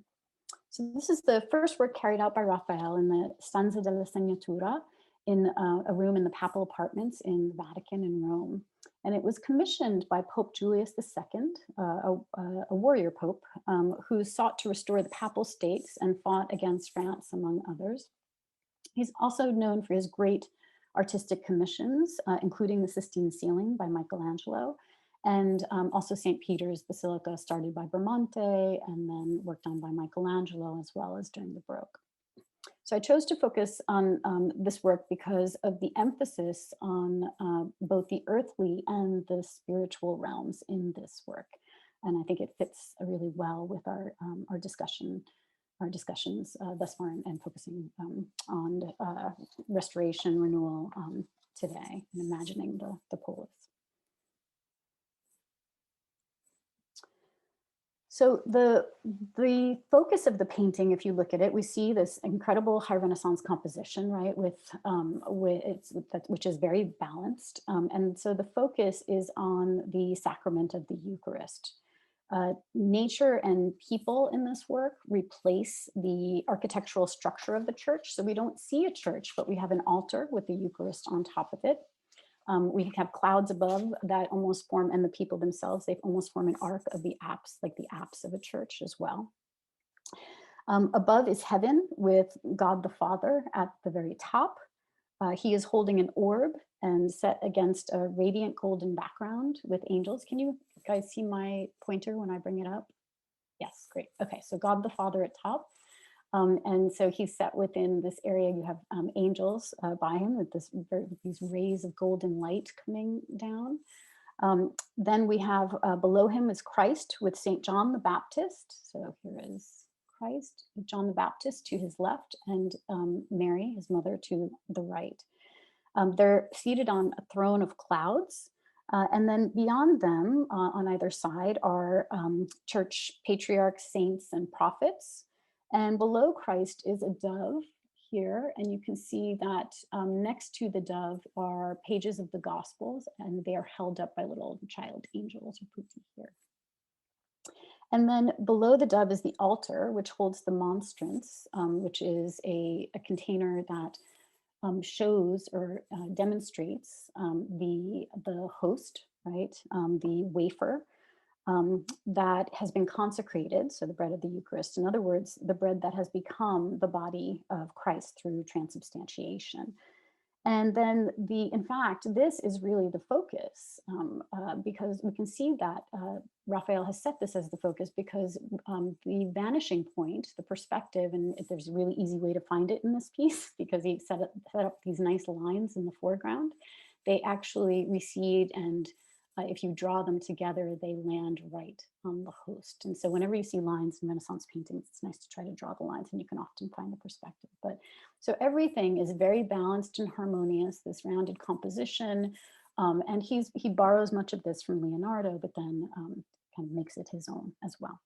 So this is the first work carried out by Raphael in the Stanza della Segnatura in a room in the papal apartments in the Vatican in Rome. And it was commissioned by Pope Julius II, a warrior pope who sought to restore the papal states and fought against France, among others. He's also known for his great artistic commissions, including the Sistine ceiling by Michelangelo, and also St. Peter's Basilica, started by Bramante and then worked on by Michelangelo, as well as during the Baroque. So I chose to focus on this work because of the emphasis on both the earthly and the spiritual realms in this work. And I think it fits really well with our discussions thus far, and focusing on restoration, renewal today, and imagining the polis. So the focus of the painting, if you look at it, we see this incredible high Renaissance composition, right, which is very balanced. And so the focus is on the sacrament of the Eucharist. Nature and people in this work replace the architectural structure of the church. So we don't see a church, but we have an altar with the Eucharist on top of it. We have clouds above that almost form, and the people themselves, they almost form an arc of the apse, like the apse of a church as well. Above is heaven with God the Father at the very top. He is holding an orb and set against a radiant golden background with angels. Can you guys see my pointer when I bring it up? Yes, great. Okay, so God the Father at top. And so he's set within this area. You have angels by him with these rays of golden light coming down. Then we have below him is Christ with St. John the Baptist. So here is Christ, John the Baptist to his left, and Mary, his mother, to the right. They're seated on a throne of clouds. And then beyond them on either side are church patriarchs, saints, and prophets. And below Christ is a dove here, and you can see that next to the dove are pages of the Gospels, and they are held up by little child angels, or putti here. And then below the dove is the altar, which holds the monstrance, which is a container that shows or demonstrates the host, right, the wafer, that has been consecrated, so the bread of the Eucharist. In other words, the bread that has become the body of Christ through transubstantiation. And then in fact, this is really the focus, because we can see that Raphael has set this as the focus because the vanishing point, the perspective, and there's a really easy way to find it in this piece because he set up these nice lines in the foreground. They actually recede, and if you draw them together, they land right on the host. And so whenever you see lines in Renaissance paintings, it's nice to try to draw the lines, and you can often find the perspective. But so everything is very balanced and harmonious, this rounded composition. And he borrows much of this from Leonardo, but then kind of makes it his own as well.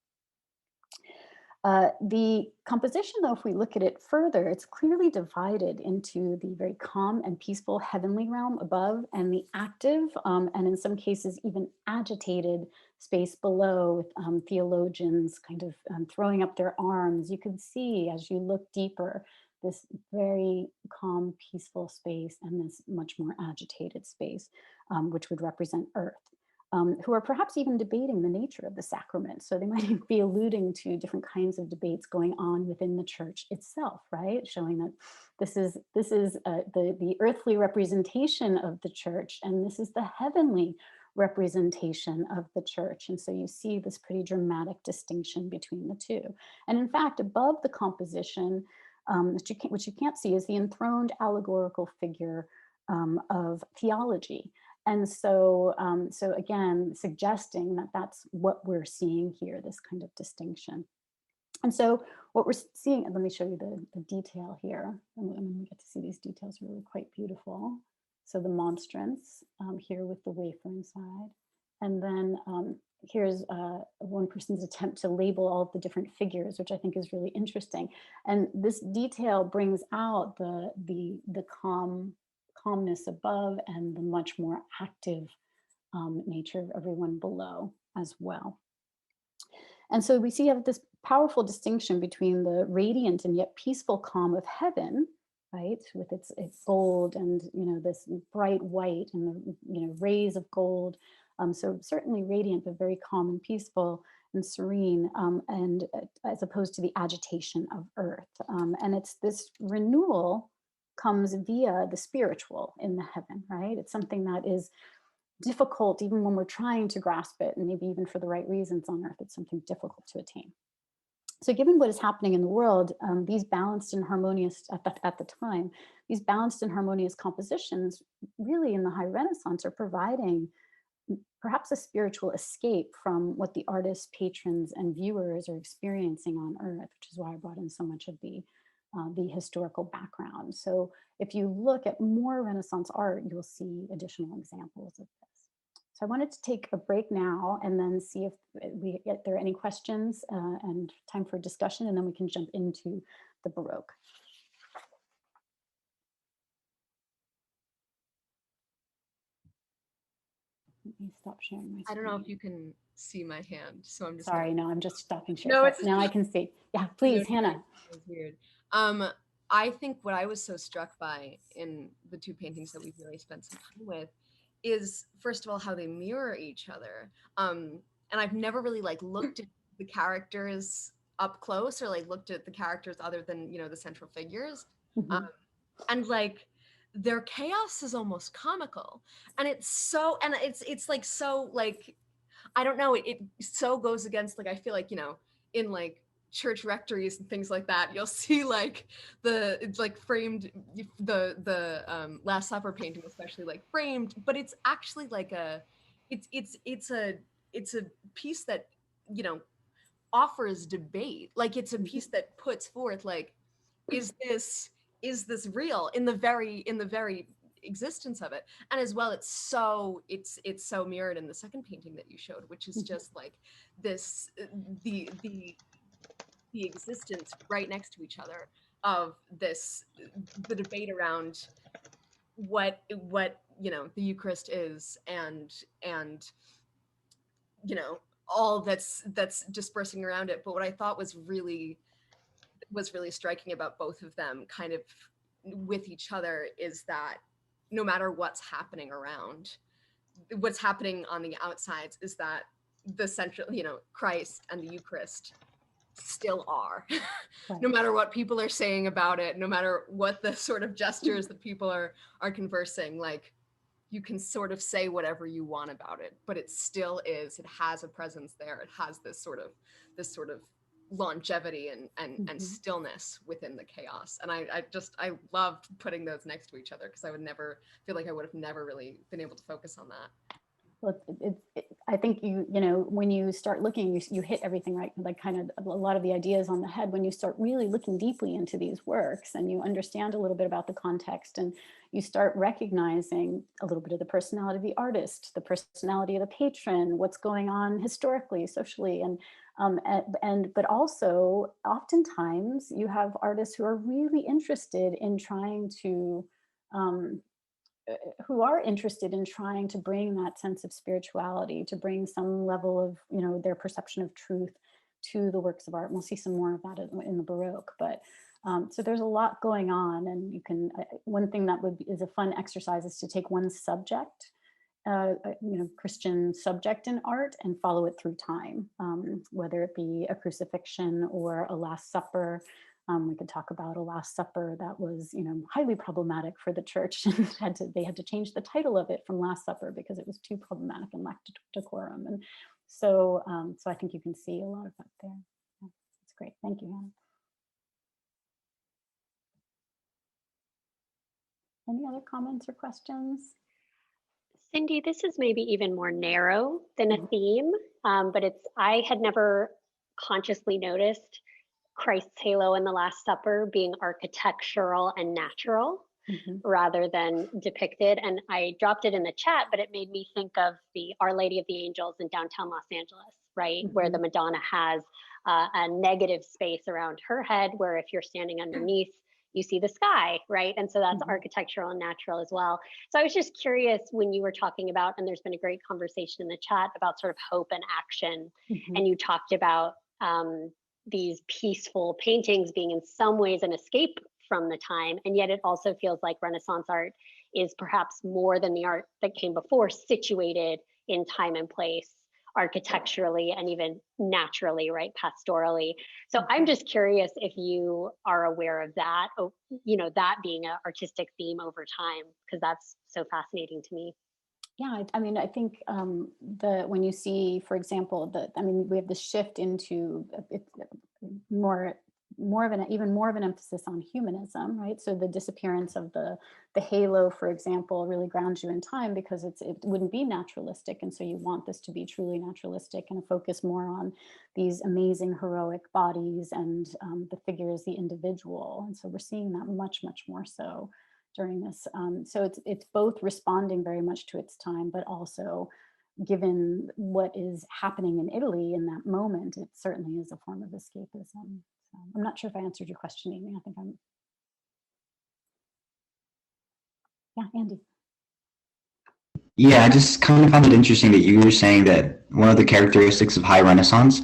The composition, though, if we look at it further, it's clearly divided into the very calm and peaceful heavenly realm above and the active, and in some cases even agitated space below, with theologians kind of throwing up their arms. You can see as you look deeper, this very calm, peaceful space and this much more agitated space, which would represent earth. Who are perhaps even debating the nature of the sacrament. So they might be alluding to different kinds of debates going on within the church itself, right? Showing that this is the earthly representation of the church, and this is the heavenly representation of the church. And so you see this pretty dramatic distinction between the two. And in fact, above the composition, which you can't see, is the enthroned allegorical figure of theology. And so, so again, suggesting that that's what we're seeing here, this kind of distinction. And so what we're seeing, and let me show you the detail here. And we get to see these details are really quite beautiful. So the monstrance here with the wafer inside. And then here's one person's attempt to label all of the different figures, which I think is really interesting. And this detail brings out the calmness above and the much more active nature of everyone below as well. And so we see you have this powerful distinction between the radiant and yet peaceful calm of heaven, right, with its gold and, you know, this bright white and the, you know, rays of gold. So certainly radiant, but very calm and peaceful and serene, and as opposed to the agitation of earth. And it's this renewal comes via the spiritual in the heaven, right? It's something that is difficult even when we're trying to grasp it, and maybe even for the right reasons on earth, it's something difficult to attain. So given what is happening in the world, these balanced and harmonious, at the time, these balanced and harmonious compositions really in the High Renaissance are providing perhaps a spiritual escape from what the artists, patrons, and viewers are experiencing on earth, which is why I brought in so much of the historical background. So if you look at more Renaissance art, you'll see additional examples of this. So I wanted to take a break now and then see if there are any questions and time for discussion, and then we can jump into the Baroque. Let me stop sharing my screen. I don't know if you can see my hand, so I'm just sorry. No, I'm just stopping sharing. No, it's now I can see. Yeah, please, Hannah. It's weird. I think what I was so struck by in the two paintings that we've really spent some time with is, first of all, how they mirror each other. And I've never really like looked at the characters up close, or like looked at the characters other than, you know, the central figures. Mm-hmm. And like their chaos is almost comical, and it's like so like, I don't know, it so goes against, like, I feel like, you know, in like church rectories and things like that, you'll see like it's like framed, the Last Supper painting especially, like framed, but it's actually like it's a piece that, you know, offers debate. Like it's a piece that puts forth like, is this real in the very existence of it? And as well, it's so mirrored in the second painting that you showed, which is just like this the existence right next to each other of the debate around what you know the Eucharist is, and you know all that's dispersing around it. But what I thought was really striking about both of them kind of with each other is that no matter what's happening around, what's happening on the outsides is that the central, you know, Christ and the Eucharist still are. Right. No matter what people are saying about it, no matter what the sort of gestures that people are conversing, like you can sort of say whatever you want about it, but it still is, it has a presence there. It has this sort of longevity and stillness within the chaos. And I loved putting those next to each other, because I would have never really been able to focus on that. Well, I think you know, when you start looking, you hit everything right, like kind of a lot of the ideas on the head. When you start really looking deeply into these works and you understand a little bit about the context, and you start recognizing a little bit of the personality of the artist, the personality of the patron, what's going on historically, socially, but also oftentimes you have artists who are really interested in trying to bring that sense of spirituality, to bring some level of, you know, their perception of truth to the works of art. And we'll see some more of that in the Baroque. But so there's a lot going on, and you can. One thing that is a fun exercise is to take one subject, you know, Christian subject in art, and follow it through time, whether it be a crucifixion or a Last Supper. We could talk about a Last Supper that was, you know, highly problematic for the church. They had to change the title of it from Last Supper because it was too problematic and lacked decorum. And so, so I think you can see a lot of that there. Yeah, that's great. Thank you, Hannah. Any other comments or questions? Cindy, this is maybe even more narrow than a theme, but I had never consciously noticed Christ's halo in the Last Supper being architectural and natural rather than depicted. And I dropped it in the chat, but it made me think of the Our Lady of the Angels in downtown Los Angeles, right? Where the Madonna has a negative space around her head, where if you're standing underneath, you see the sky, right? And so that's architectural and natural as well. So I was just curious when you were talking about, and there's been a great conversation in the chat about sort of hope and action, and you talked about these peaceful paintings being in some ways an escape from the time, and yet it also feels like Renaissance art is perhaps more than the art that came before, situated in time and place, architecturally and even naturally, right, pastorally. So I'm just curious if you are aware of that, you know, that being an artistic theme over time, because that's so fascinating to me. Yeah, I mean, I think when you see, for example, we have this shift into even more of an emphasis on humanism, right? So the disappearance of the halo, for example, really grounds you in time, because it wouldn't be naturalistic, and so you want this to be truly naturalistic and focus more on these amazing heroic bodies and the figure as the individual. And so we're seeing that much more so during this. So it's both responding very much to its time, but also, given what is happening in Italy in that moment, it certainly is a form of escapism. So I'm not sure if I answered your question, Amy. I think yeah, Andy. Yeah, I just kind of found it interesting that you were saying that one of the characteristics of high Renaissance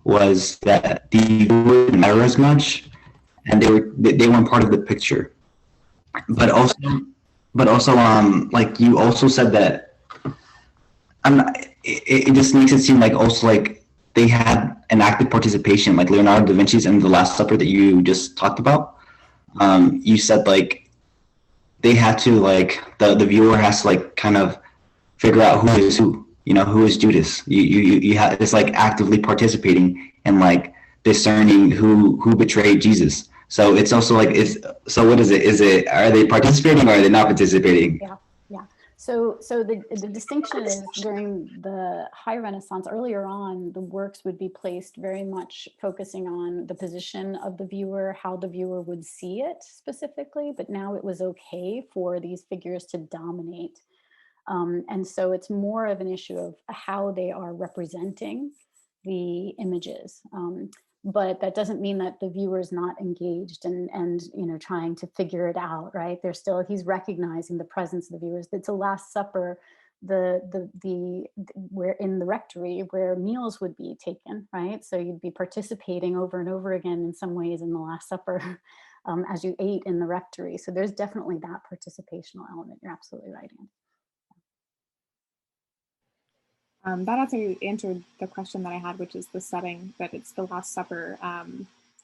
was that the wouldn't matter as much, and they weren't part of the picture. But also, like you also said that it just makes it seem like also like they had an active participation, like Leonardo da Vinci's in the Last Supper that you just talked about. You said like they had to, like the viewer has to like kind of figure out who is who, you know, who is Judas. You have, it's like actively participating and like discerning who betrayed Jesus. So it's also like, so what is it? Are they participating or are they not participating? Yeah. So the distinction is, during the High Renaissance, earlier on, the works would be placed very much focusing on the position of the viewer, how the viewer would see it specifically, but now it was okay for these figures to dominate. And so it's more of an issue of how they are representing the images. But that doesn't mean that the viewer is not engaged and you know, trying to figure it out, right? He's recognizing the presence of the viewers. It's a Last Supper, where in the rectory where meals would be taken, right? So you'd be participating over and over again in some ways in the Last Supper as you ate in the rectory. So there's definitely that participational element. You're absolutely right, Anne. That actually answered the question that I had, which is the setting, that it's the Last Supper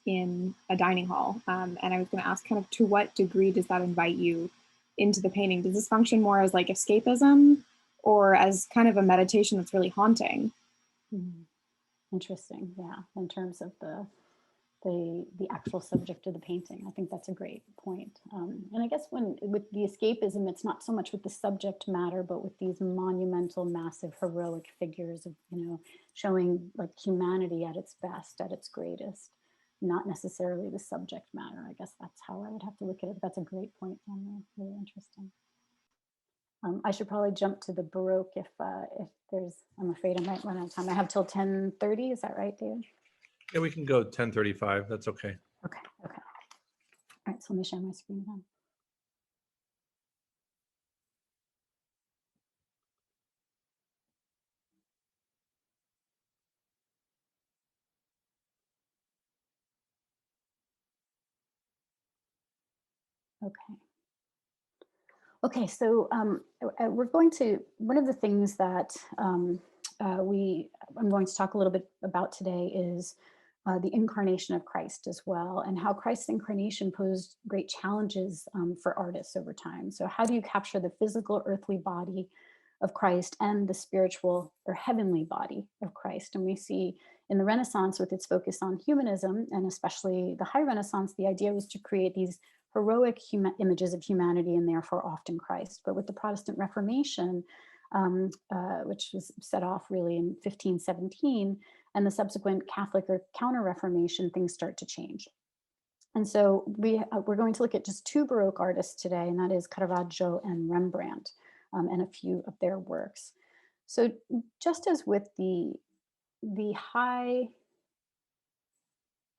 in a dining hall. And I was going to ask, kind of, to what degree does that invite you into the painting? Does this function more as like escapism or as kind of a meditation that's really haunting? Interesting, yeah, in terms of the actual subject of the painting. I think that's a great point. And I guess with the escapism, it's not so much with the subject matter, but with these monumental, massive, heroic figures of, you know, showing like humanity at its best, at its greatest, not necessarily the subject matter. I guess that's how I would have to look at it. That's a great point, Daniel. Really interesting. I should probably jump to the Baroque if there's, I'm afraid I might run out of time. I have till 10:30, is that right, David? Yeah, we can go 10:35. That's okay. Okay. All right, so let me share my screen again. Okay, so we're going to, one of the things that I'm going to talk a little bit about today is the incarnation of Christ as well, and how Christ's incarnation posed great challenges for artists over time. So how do you capture the physical earthly body of Christ and the spiritual or heavenly body of Christ? And we see in the Renaissance, with its focus on humanism, and especially the High Renaissance, the idea was to create these heroic images of humanity, and therefore often Christ. But with the Protestant Reformation, which was set off really in 1517, and the subsequent Catholic or Counter-Reformation, things start to change. And so we're going to look at just two Baroque artists today, and that is Caravaggio and Rembrandt, and a few of their works. So just as with the high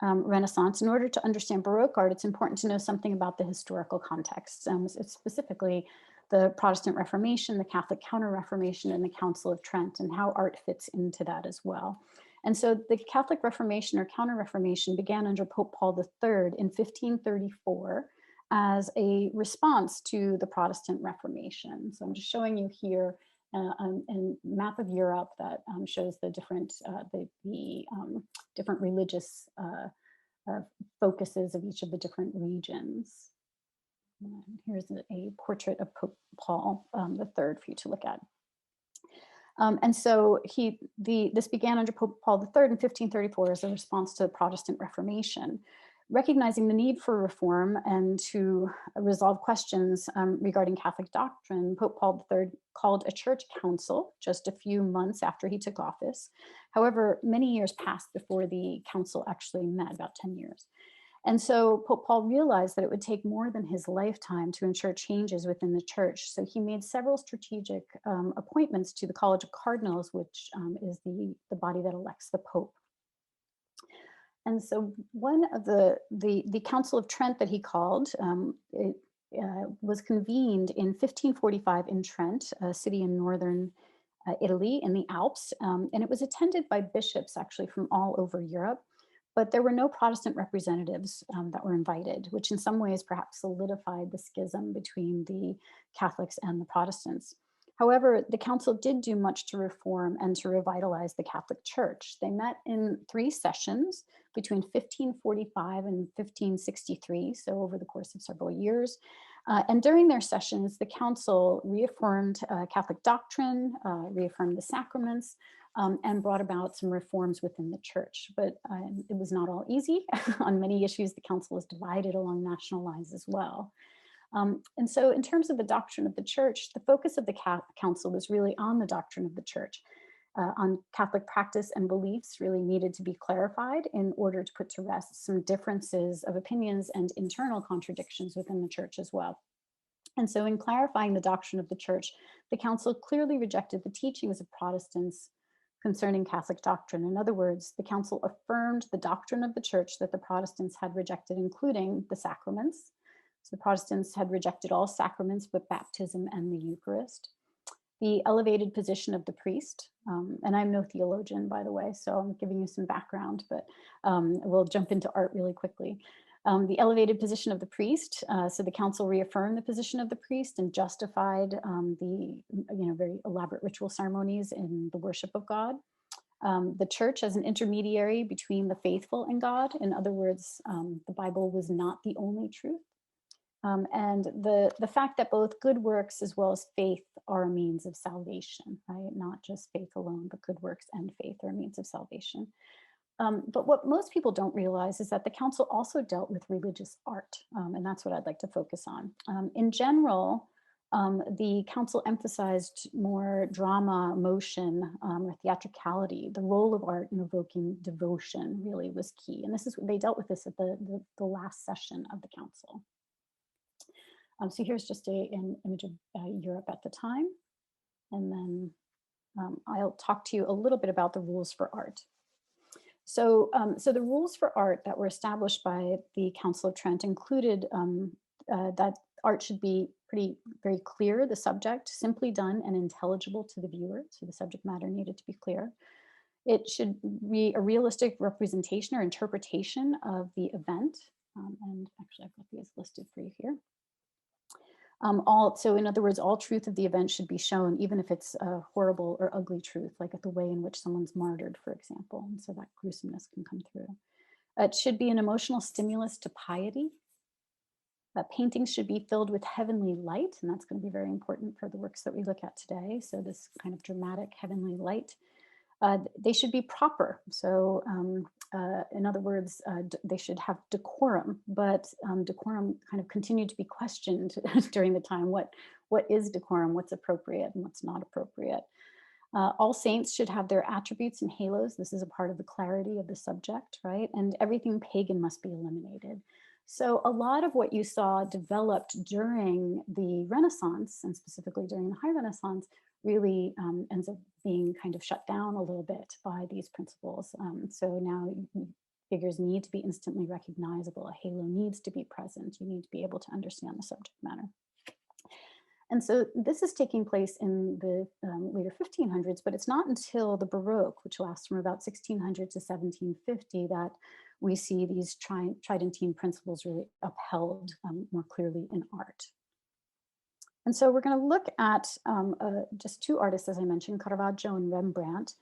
Renaissance, in order to understand Baroque art, it's important to know something about the historical context, specifically the Protestant Reformation, the Catholic Counter-Reformation, and the Council of Trent, and how art fits into that as well. And so the Catholic Reformation or Counter-Reformation began under Pope Paul III in 1534 as a response to the Protestant Reformation. So I'm just showing you here a map of Europe that shows the different different religious focuses of each of the different regions. And here's a portrait of Pope Paul III for you to look at. And so this began under Pope Paul III in 1534 as a response to the Protestant Reformation. Recognizing the need for reform and to resolve questions regarding Catholic doctrine, Pope Paul III called a church council just a few months after he took office. However, many years passed before the council actually met, about 10 years. And so Pope Paul realized that it would take more than his lifetime to ensure changes within the church. So he made several strategic appointments to the College of Cardinals, which is the body that elects the Pope. And so one of the Council of Trent that he called, was convened in 1545 in Trent, a city in northern Italy in the Alps. And it was attended by bishops actually from all over Europe, but there were no Protestant representatives that were invited, which in some ways perhaps solidified the schism between the Catholics and the Protestants. However, the council did do much to reform and to revitalize the Catholic Church. They met in 3 sessions between 1545 and 1563, so over the course of several years. And during their sessions, the council reaffirmed Catholic doctrine, reaffirmed the sacraments, and brought about some reforms within the church. But it was not all easy. On many issues, the council was divided along national lines as well. And so in terms of the doctrine of the church, the focus of the council was really on the doctrine of the church, on Catholic practice and beliefs really needed to be clarified in order to put to rest some differences of opinions and internal contradictions within the church as well. And so in clarifying the doctrine of the church, the council clearly rejected the teachings of Protestants concerning Catholic doctrine. In other words, the council affirmed the doctrine of the church that the Protestants had rejected, including the sacraments. So the Protestants had rejected all sacraments but baptism and the Eucharist. The elevated position of the priest, and I'm no theologian, by the way, so I'm giving you some background, but we'll jump into art really quickly. The elevated position of the priest, so the council reaffirmed the position of the priest and justified the very elaborate ritual ceremonies in the worship of God. The church as an intermediary between the faithful and God. In other words, the Bible was not the only truth. And the fact that both good works as well as faith are a means of salvation, right? Not just faith alone, but good works and faith are a means of salvation. But what most people don't realize is that the council also dealt with religious art, and that's what I'd like to focus on. In general, the council emphasized more drama, motion, or theatricality. The role of art in evoking devotion really was key. And they dealt with this at the last session of the council. So here's just an image of Europe at the time. And then I'll talk to you a little bit about the rules for art. So the rules for art that were established by the Council of Trent included that art should be very clear, the subject, simply done and intelligible to the viewer. So the subject matter needed to be clear. It should be a realistic representation or interpretation of the event. And actually I've got these listed for you here. So in other words, all truth of the event should be shown, even if it's a horrible or ugly truth, like the way in which someone's martyred, for example. And so that gruesomeness can come through. It should be an emotional stimulus to piety. Paintings should be filled with heavenly light, and that's going to be very important for the works that we look at today. So this kind of dramatic heavenly light. They should be proper. So in other words, they should have decorum, but decorum kind of continued to be questioned during the time. What is decorum? What's appropriate and what's not appropriate? All saints should have their attributes and halos. This is a part of the clarity of the subject, right? And everything pagan must be eliminated. So a lot of what you saw developed during the Renaissance, and specifically during the High Renaissance, really ends up being kind of shut down a little bit by these principles. So now Figures need to be instantly recognizable. A halo needs to be present. You need to be able to understand the subject matter. And so this is taking place in the later 1500s, but it's not until the Baroque, which lasts from about 1600 to 1750, that we see these Tridentine principles really upheld more clearly in art. And so we're going to look at just two artists, as I mentioned, Caravaggio and Rembrandt.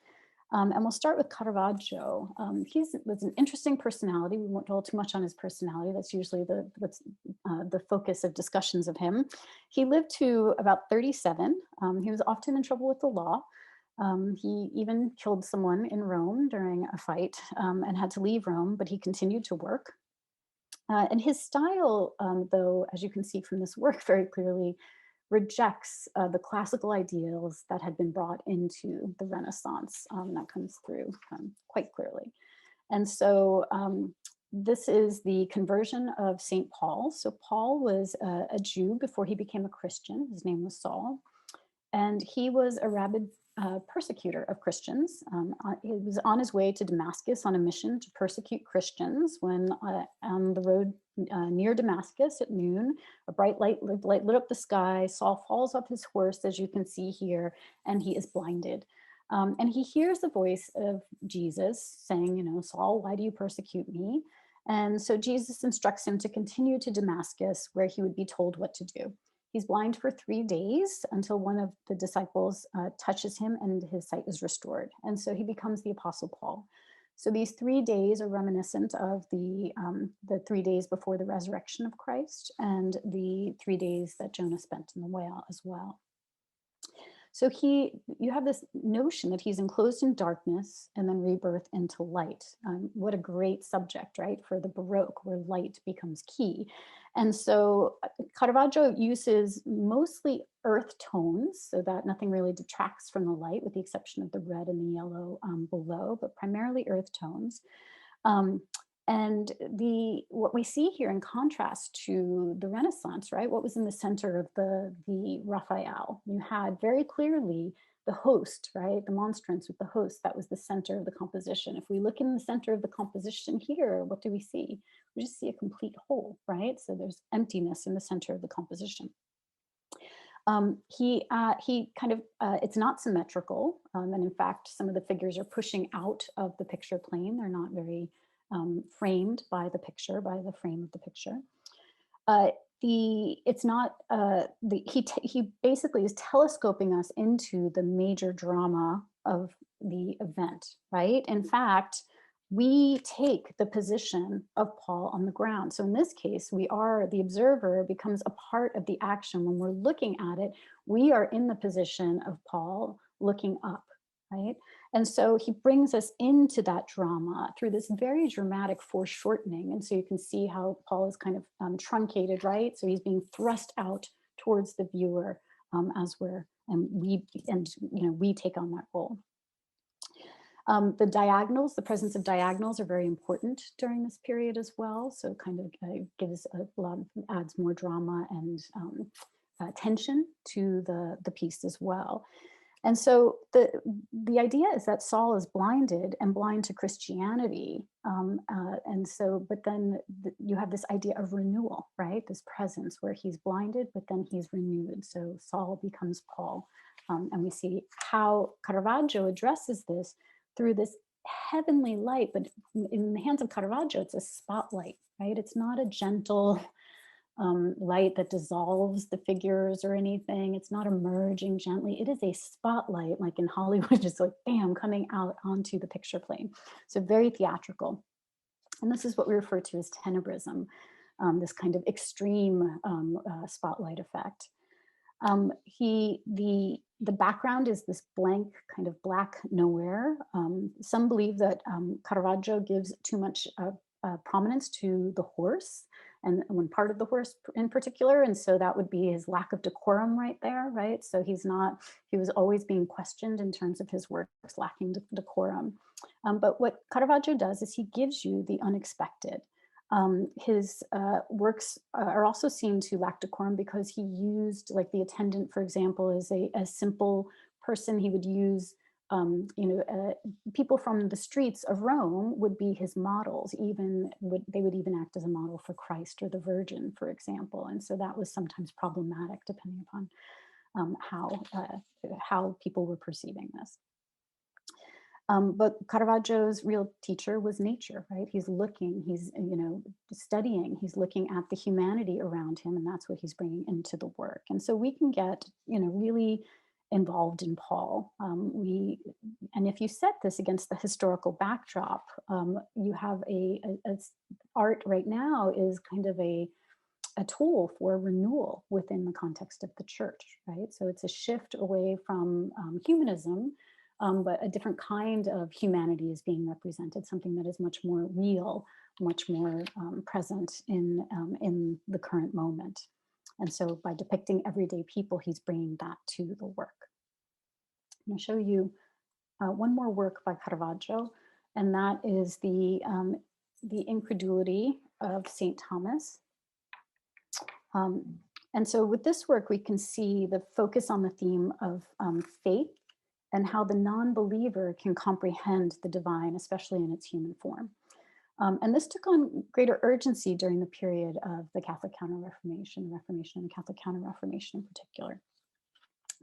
And we'll start with Caravaggio. He was an interesting personality. We won't dwell too much on his personality. That's usually the focus of discussions of him. He lived to about 37. He was often in trouble with the law. He even killed someone in Rome during a fight and had to leave Rome, but he continued to work. And his style, though, as you can see from this work very clearly, rejects the classical ideals that had been brought into the Renaissance. That comes through quite clearly. And so this is the conversion of St. Paul. So Paul was a Jew before he became a Christian. His name was Saul. And he was a rabid persecutor of Christians. He was on his way to Damascus on a mission to persecute Christians when on the road near Damascus at noon, a bright light lit up the sky. Saul falls off his horse, as you can see here, and he is blinded. And he hears the voice of Jesus saying, you know, Saul, why do you persecute me? And so Jesus instructs him to continue to Damascus, where he would be told what to do. He's blind for 3 days until one of the disciples touches him and his sight is restored. And so he becomes the Apostle Paul. So these 3 days are reminiscent of the 3 days before the resurrection of Christ and the 3 days that Jonah spent in the whale as well. So you have this notion that he's enclosed in darkness and then rebirth into light. What a great subject, right? For the Baroque, where light becomes key. And so Caravaggio uses mostly earth tones so that nothing really detracts from the light, with the exception of the red and the yellow below, but primarily earth tones. And what we see here in contrast to the Renaissance, right? What was in the center of the Raphael? You had very clearly the host, right? The monstrance with the host, that was the center of the composition. If we look in the center of the composition here, what do we see? We just see a complete hole, right? So there's emptiness in the center of the composition. He kind of, it's not symmetrical. And in fact, some of the figures are pushing out of the picture plane. They're not very framed by the picture, by the frame of the picture. It's not, he basically is telescoping us into the major drama of the event, right? In fact, we take the position of Paul on the ground. So in this case, the observer becomes a part of the action. When we're looking at it, we are in the position of Paul looking up, right? And so he brings us into that drama through this very dramatic foreshortening. And so you can see how Paul is kind of truncated, right? So he's being thrust out towards the viewer we take on that role. The diagonals, the presence of diagonals are very important during this period as well. So kind of adds more drama and tension to the piece as well. And so the idea is that Saul is blinded and blind to Christianity. But then you have this idea of renewal, right? This presence where he's blinded, but then he's renewed. So Saul becomes Paul. And we see how Caravaggio addresses this through this heavenly light, but in the hands of Caravaggio, it's a spotlight, right? It's not a gentle light that dissolves the figures or anything. It's not emerging gently. It is a spotlight, like in Hollywood, just like bam, coming out onto the picture plane. So very theatrical. And this is what we refer to as tenebrism, this kind of extreme spotlight effect. The background is this blank kind of black nowhere. Some believe that Caravaggio gives too much prominence to the horse, and one part of the horse in particular. And so that would be his lack of decorum right there, right? So he was always being questioned in terms of his works lacking decorum. But what Caravaggio does is he gives you the unexpected. His works are also seen to lack decorum because he used, like the attendant, for example, is a simple person. He would use people from the streets of Rome would be his models. They would even act as a model for Christ or the Virgin, for example. And so that was sometimes problematic, depending upon how people were perceiving this. But Caravaggio's real teacher was nature, right? He's looking, he's studying, he's looking at the humanity around him, and that's what he's bringing into the work. And so we can get, really involved in Paul. And if you set this against the historical backdrop, you have a art right now is kind of a tool for renewal within the context of the church, right? So it's a shift away from humanism, but a different kind of humanity is being represented, something that is much more real, much more present in the current moment. And so by depicting everyday people, he's bringing that to the work. I'm going to show you one more work by Caravaggio, and that is the Incredulity of St. Thomas. And so with this work, we can see the focus on the theme of faith and how the non-believer can comprehend the divine, especially in its human form. And this took on greater urgency during the period of the Catholic Counter-Reformation, the Reformation and the Catholic Counter-Reformation in particular.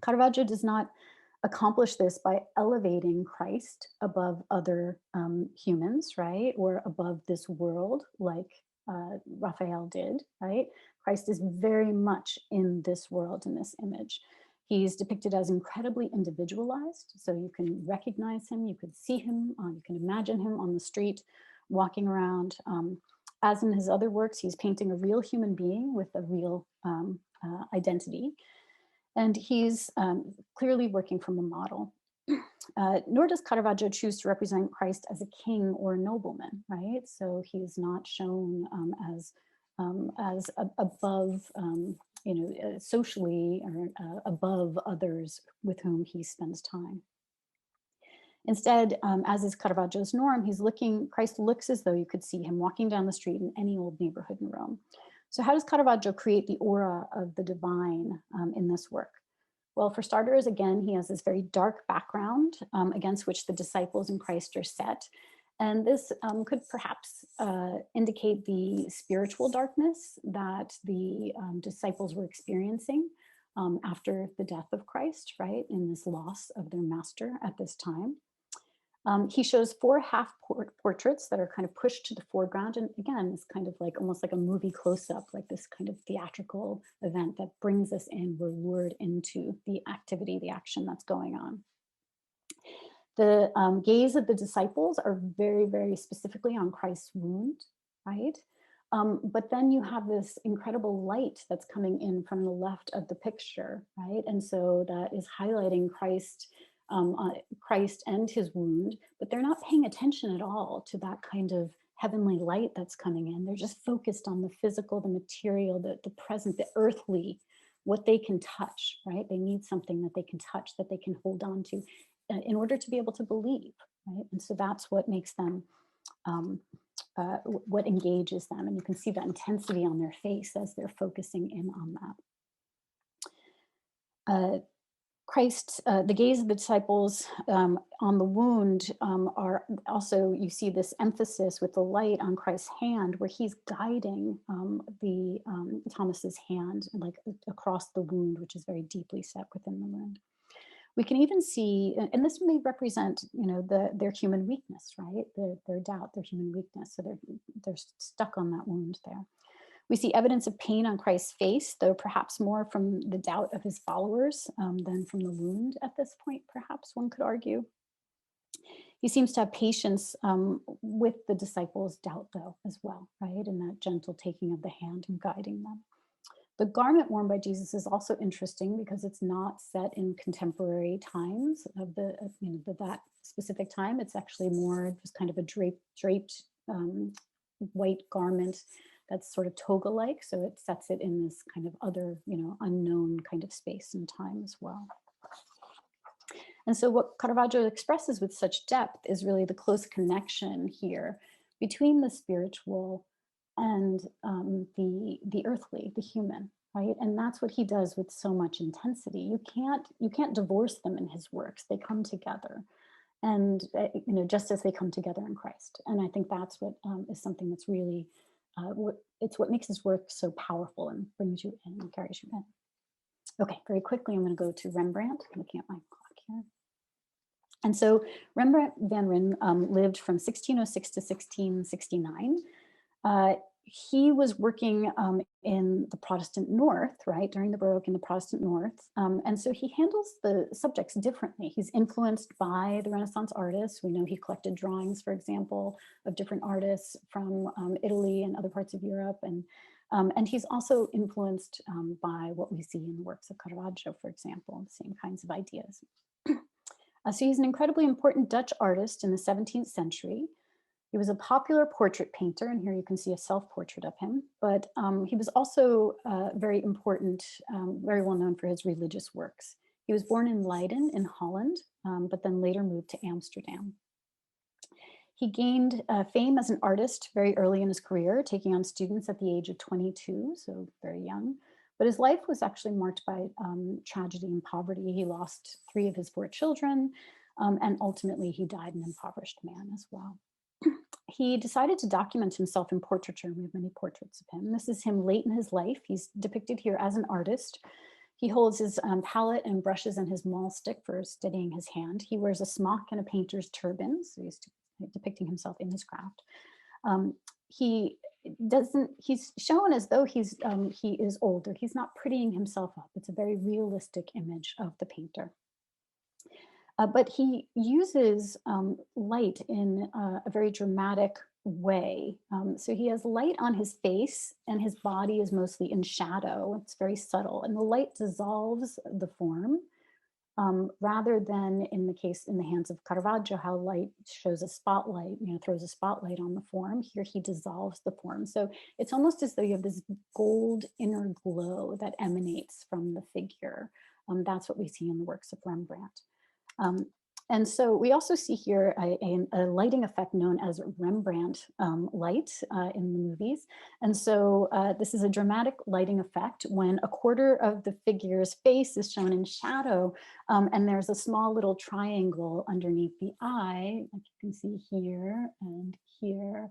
Caravaggio does not accomplish this by elevating Christ above other humans, right? Or above this world like Raphael did, right? Christ is very much in this world, in this image. He's depicted as incredibly individualized, so you can recognize him, you could see him, you can imagine him on the street, walking around. As in his other works, he's painting a real human being with a real identity. And he's clearly working from a model. Nor does Caravaggio choose to represent Christ as a king or a nobleman, right? So he's not shown as above, socially or above others with whom he spends time. Instead, as is Caravaggio's norm, Christ looks as though you could see him walking down the street in any old neighborhood in Rome. So how does Caravaggio create the aura of the divine in this work? Well, for starters, again, he has this very dark background against which the disciples and Christ are set. And this could perhaps indicate the spiritual darkness that the disciples were experiencing after the death of Christ, right? In this loss of their master at this time. He shows 4 half portraits that are kind of pushed to the foreground. And again, it's kind of like almost like a movie close-up, like this kind of theatrical event that brings us in. We're lured into the activity, the action that's going on. The gaze of the disciples are very, very specifically on Christ's wound, right? But then you have this incredible light that's coming in from the left of the picture, right? And so that is highlighting Christ and his wound, but they're not paying attention at all to that kind of heavenly light that's coming in. They're just focused on the physical, the material, the present, the earthly, what they can touch, right? They need something that they can touch, that they can hold on to in order to be able to believe, right? And so that's what makes them, what engages them. And you can see that intensity on their face as they're focusing in on that. Christ, the gaze of the disciples on the wound are also, you see this emphasis with the light on Christ's hand, where he's guiding Thomas's hand like across the wound, which is very deeply set within the wound. We can even see, and this may represent, their human weakness, right? Their doubt, their human weakness. So they're stuck on that wound there. We see evidence of pain on Christ's face, though perhaps more from the doubt of his followers than from the wound at this point, perhaps one could argue. He seems to have patience with the disciples' doubt, though, as well, right? And that gentle taking of the hand and guiding them. The garment worn by Jesus is also interesting because it's not set in contemporary times of that specific time. It's actually more just kind of a draped white garment that's sort of toga-like, so it sets it in this kind of other, unknown kind of space and time as well. And so what Caravaggio expresses with such depth is really the close connection here between the spiritual and the earthly, the human, right? And that's what he does with so much intensity. You can't divorce them in his works. They come together. and just as they come together in Christ. And I think that's what is something that's really, it's what makes his work so powerful and brings you in and carries you in. Okay, very quickly, I'm going to go to Rembrandt. I'm looking at my clock here. And so Rembrandt van Rijn lived from 1606 to 1669. He was working in the Protestant North, right, during the Baroque in the Protestant North. And so he handles the subjects differently. He's influenced by the Renaissance artists. We know he collected drawings, for example, of different artists from Italy and other parts of Europe. And he's also influenced by what we see in the works of Caravaggio, for example, the same kinds of ideas. So he's an incredibly important Dutch artist in the 17th century. He was a popular portrait painter, and here you can see a self-portrait of him, but he was also very important, very well known for his religious works. He was born in Leiden in Holland, but then later moved to Amsterdam. He gained fame as an artist very early in his career, taking on students at the age of 22, so very young. But his life was actually marked by tragedy and poverty. He lost 3 of his 4 children, and ultimately he died an impoverished man as well. He decided to document himself in portraiture. We have many portraits of him. This is him late in his life. He's depicted here as an artist. He holds his palette and brushes and his maul stick for steadying his hand. He wears a smock and a painter's turban, so he's depicting himself in his craft. He's shown as though he is older. He's not prettying himself up. It's a very realistic image of the painter. But he uses light in a very dramatic way. So he has light on his face and his body is mostly in shadow. It's very subtle, and the light dissolves the form rather than in the hands of Caravaggio, how light shows a spotlight, throws a spotlight on the form. Here he dissolves the form. So it's almost as though you have this gold inner glow that emanates from the figure. That's what we see in the works of Rembrandt. And so we also see here a lighting effect known as Rembrandt light in the movies. And so this is a dramatic lighting effect when a quarter of the figure's face is shown in shadow, and there's a small little triangle underneath the eye, like you can see here and here,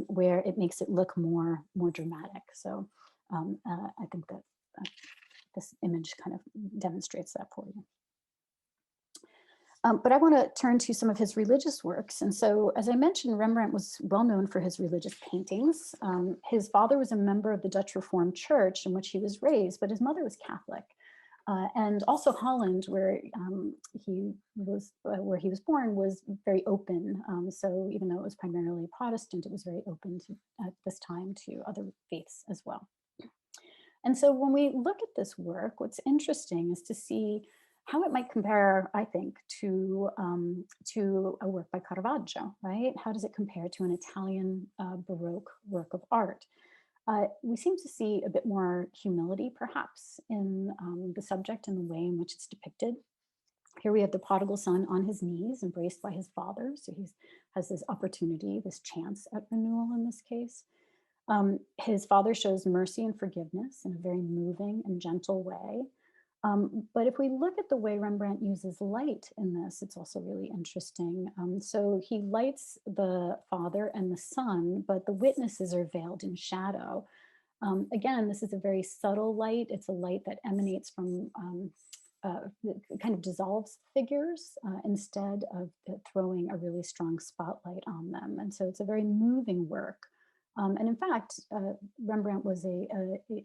where it makes it look more dramatic. So I think that this image kind of demonstrates that for you. But I want to turn to some of his religious works. And so, as I mentioned, Rembrandt was well known for his religious paintings. His father was a member of the Dutch Reformed Church in which he was raised, but his mother was Catholic. And also Holland, where he was born, was very open. So even though it was primarily Protestant, it was very open at this time to other faiths as well. And so when we look at this work, what's interesting is to see how it might compare, I think, to a work by Caravaggio, right? How does it compare to an Italian Baroque work of art? We seem to see a bit more humility, perhaps, in the subject and the way in which it's depicted. Here we have the prodigal son on his knees, embraced by his father. So he has this opportunity, this chance at renewal in this case. His father shows mercy and forgiveness in a very moving and gentle way. But if we look at the way Rembrandt uses light in this, it's also really interesting. So he lights the father and the son, but the witnesses are veiled in shadow. Again, this is a very subtle light. It's a light that emanates from, kind of dissolves figures instead of throwing a really strong spotlight on them. And so it's a very moving work. And in fact, Rembrandt was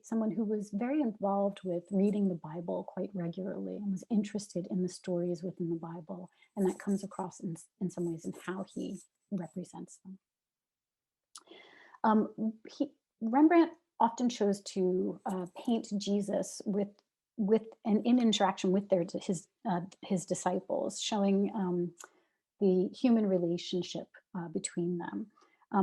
someone who was very involved with reading the Bible quite regularly and was interested in the stories within the Bible. And that comes across in some ways in how he represents them. Rembrandt often chose to paint Jesus in interaction with his disciples, showing the human relationship between them.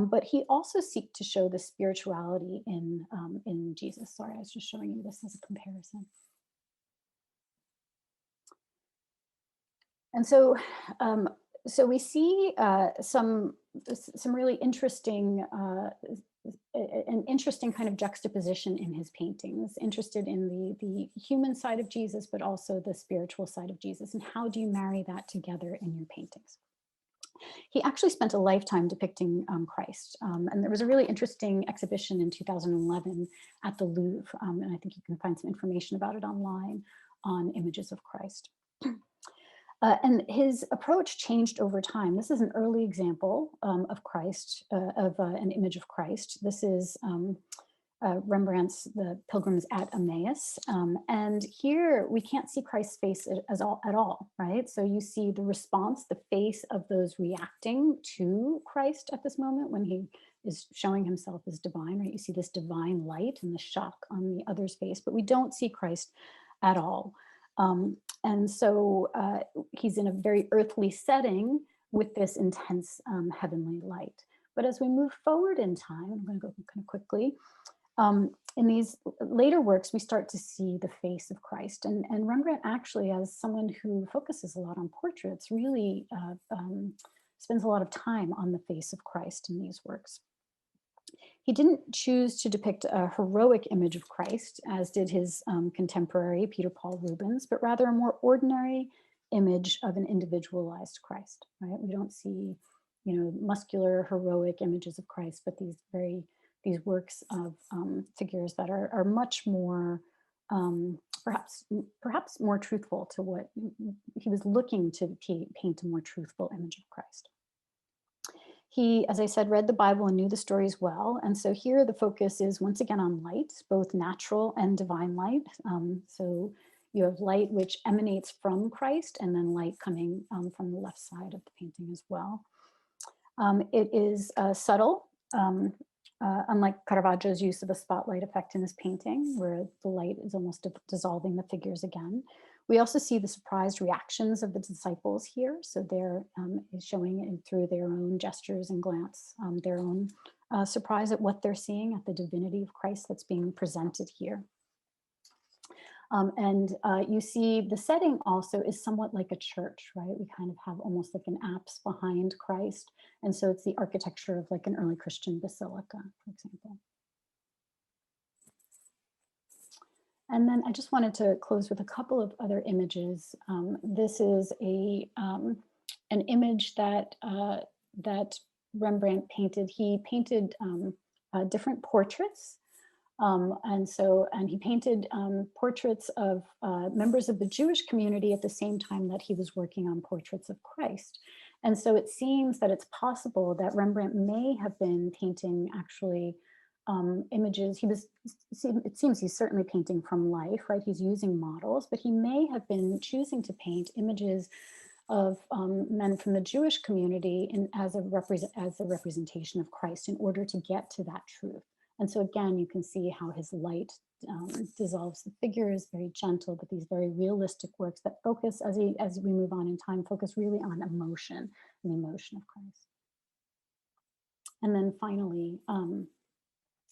But he also seeks to show the spirituality in Jesus. Sorry, I was just showing you this as a comparison. And so, so we see some really interesting an interesting kind of juxtaposition in his paintings, interested in the human side of Jesus, but also the spiritual side of Jesus. And how do you marry that together in your paintings? He actually spent a lifetime depicting Christ. And there was a really interesting exhibition in 2011 at the Louvre. And I think you can find some information about it online on images of Christ. And his approach changed over time. This is an early example of Christ, of an image of Christ. This is Rembrandt's The Pilgrims at Emmaus. And here we can't see Christ's face at all, right? So you see the response, the face of those reacting to Christ at this moment when he is showing himself as divine, right? You see this divine light and the shock on the other's face, but we don't see Christ at all. And so he's in a very earthly setting with this intense heavenly light. But as we move forward in time, I'm going to go kind of quickly, in these later works, we start to see the face of Christ. And Rembrandt actually, as someone who focuses a lot on portraits, really spends a lot of time on the face of Christ in these works. He didn't choose to depict a heroic image of Christ, as did his contemporary Peter Paul Rubens, but rather a more ordinary image of an individualized Christ, right? We don't see, muscular, heroic images of Christ, but these works of figures that are much more, perhaps more truthful to what he was looking to paint, a more truthful image of Christ. He, as I said, read the Bible and knew the stories well. And so here the focus is once again on light, both natural and divine light. So you have light which emanates from Christ, and then light coming from the left side of the painting as well. It is subtle, unlike Caravaggio's use of a spotlight effect in his painting, where the light is almost dissolving the figures again. We also see the surprised reactions of the disciples here. So they're showing it through their own gestures and glance, their own surprise at what they're seeing, at the divinity of Christ that's being presented here. And you see the setting also is somewhat like a church, right? We kind of have almost like an apse behind Christ. And so it's the architecture of like an early Christian basilica, for example. And then I just wanted to close with a couple of other images. This is an image that Rembrandt painted. He painted different portraits. And he painted portraits of members of the Jewish community at the same time that he was working on portraits of Christ. And so it seems that it's possible that Rembrandt may have been painting actually images. It seems he's certainly painting from life, right? He's using models, but he may have been choosing to paint images of men from the Jewish community as a representation of Christ in order to get to that truth. And so again, you can see how his light dissolves the figures, very gentle, but these very realistic works that focus, as we move on in time, focus really on emotion, the emotion of Christ. And then finally,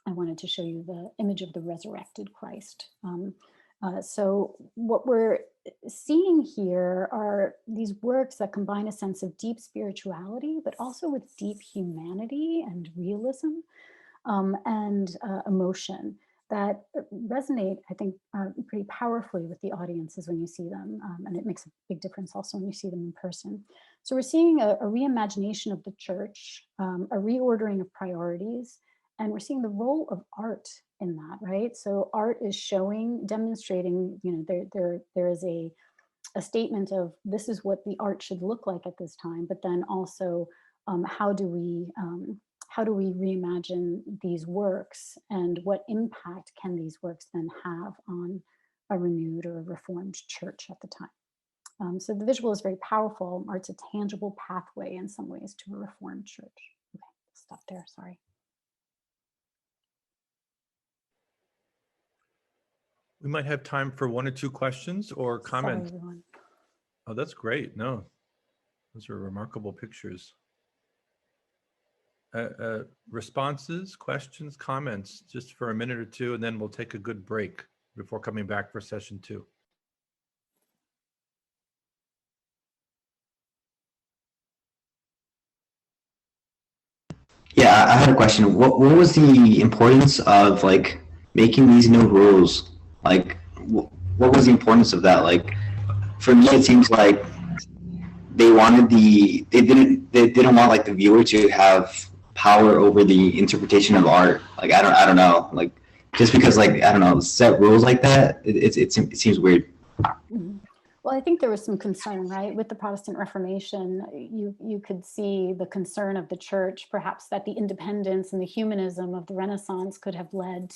I wanted to show you the image of the resurrected Christ. So what we're seeing here are these works that combine a sense of deep spirituality, but also with deep humanity and realism and emotion that resonate, I think, pretty powerfully with the audiences when you see them. And it makes a big difference also when you see them in person. So we're seeing a reimagination of the church, a reordering of priorities, and we're seeing the role of art in that, right? So art is demonstrating, there is a statement of this is what the art should look like at this time, but then also how do we reimagine these works, and what impact can these works then have on a renewed or a reformed church at the time? So the visual is very powerful. Art's a tangible pathway in some ways to a reformed church. Okay, stop there, sorry. We might have time for one or two questions or comments. Sorry, everyone. Oh, that's great. No, those are remarkable pictures. Responses, questions, comments, just for a minute or two, and then we'll take a good break before coming back for session 2. Yeah, I had a question. What was the importance of like making these new rules? Like, what was the importance of that? Like, for me, it seems like they didn't want like the viewer to have power over the interpretation of art. Like, I don't know. Like, just because like I don't know, set rules like that, it seems weird. Mhm. Well, I think there was some concern, right? With the Protestant Reformation, you could see the concern of the church, perhaps that the independence and the humanism of the Renaissance could have led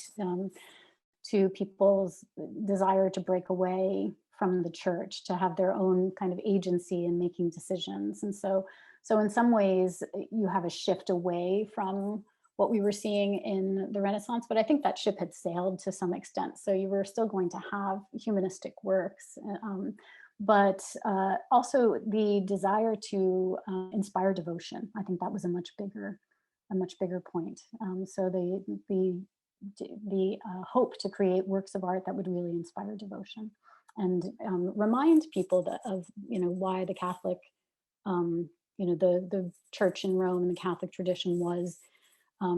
to people's desire to break away from the church, to have their own kind of agency in making decisions. And so in some ways, you have a shift away from what we were seeing in the Renaissance, but I think that ship had sailed to some extent. So you were still going to have humanistic works, but also the desire to inspire devotion. I think that was a much bigger point. So the hope to create works of art that would really inspire devotion and remind people of why the Catholic the church in Rome and the Catholic tradition was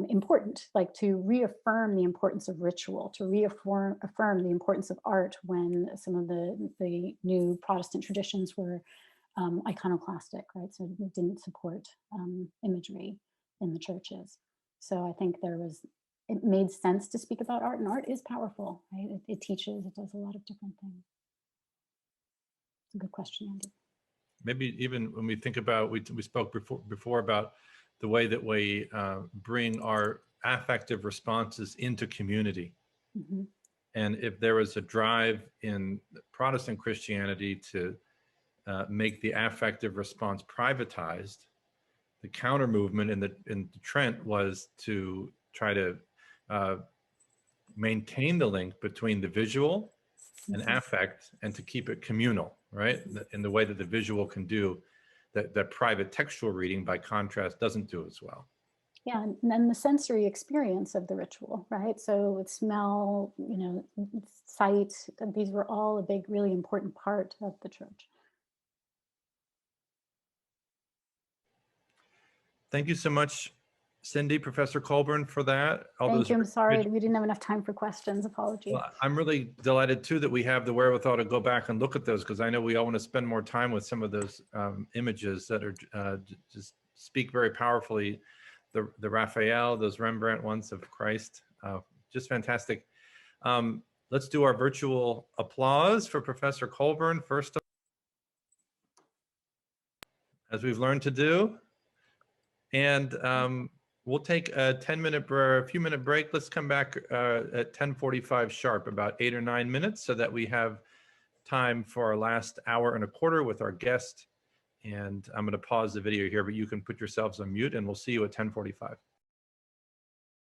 important, like to reaffirm the importance of ritual, to affirm the importance of art when some of the new Protestant traditions were iconoclastic, right? So it didn't support imagery in the churches. So I think it made sense to speak about art, and art is powerful, right? It teaches, it does a lot of different things. It's a good question, Andy. Maybe even when we think about, we spoke before about the way that we bring our affective responses into community. Mm-hmm. And if there was a drive in Protestant Christianity to make the affective response privatized, the counter movement in the Trent was to try to maintain the link between the visual and affect, and to keep it communal, right? In the way that the visual can do, that private textual reading, by contrast, doesn't do as well. Yeah, and then the sensory experience of the ritual, right? So with smell, sight, these were all a big, really important part of the church. Thank you so much, Cindy, Professor Colburn, for that. Thank you. I'm sorry we didn't have enough time for questions. Apologies. Well, I'm really delighted too that we have the wherewithal to go back and look at those, because I know we all want to spend more time with some of those images that are just speak very powerfully. The Raphael, those Rembrandt ones of Christ, just fantastic. Let's do our virtual applause for Professor Colburn first, as we've learned to do. And we'll take a 10-minute break. Let's come back at 10:45 sharp, about 8 or 9 minutes, so that we have time for our last hour and a quarter with our guest. And I'm going to pause the video here, but you can put yourselves on mute, and we'll see you at 10:45.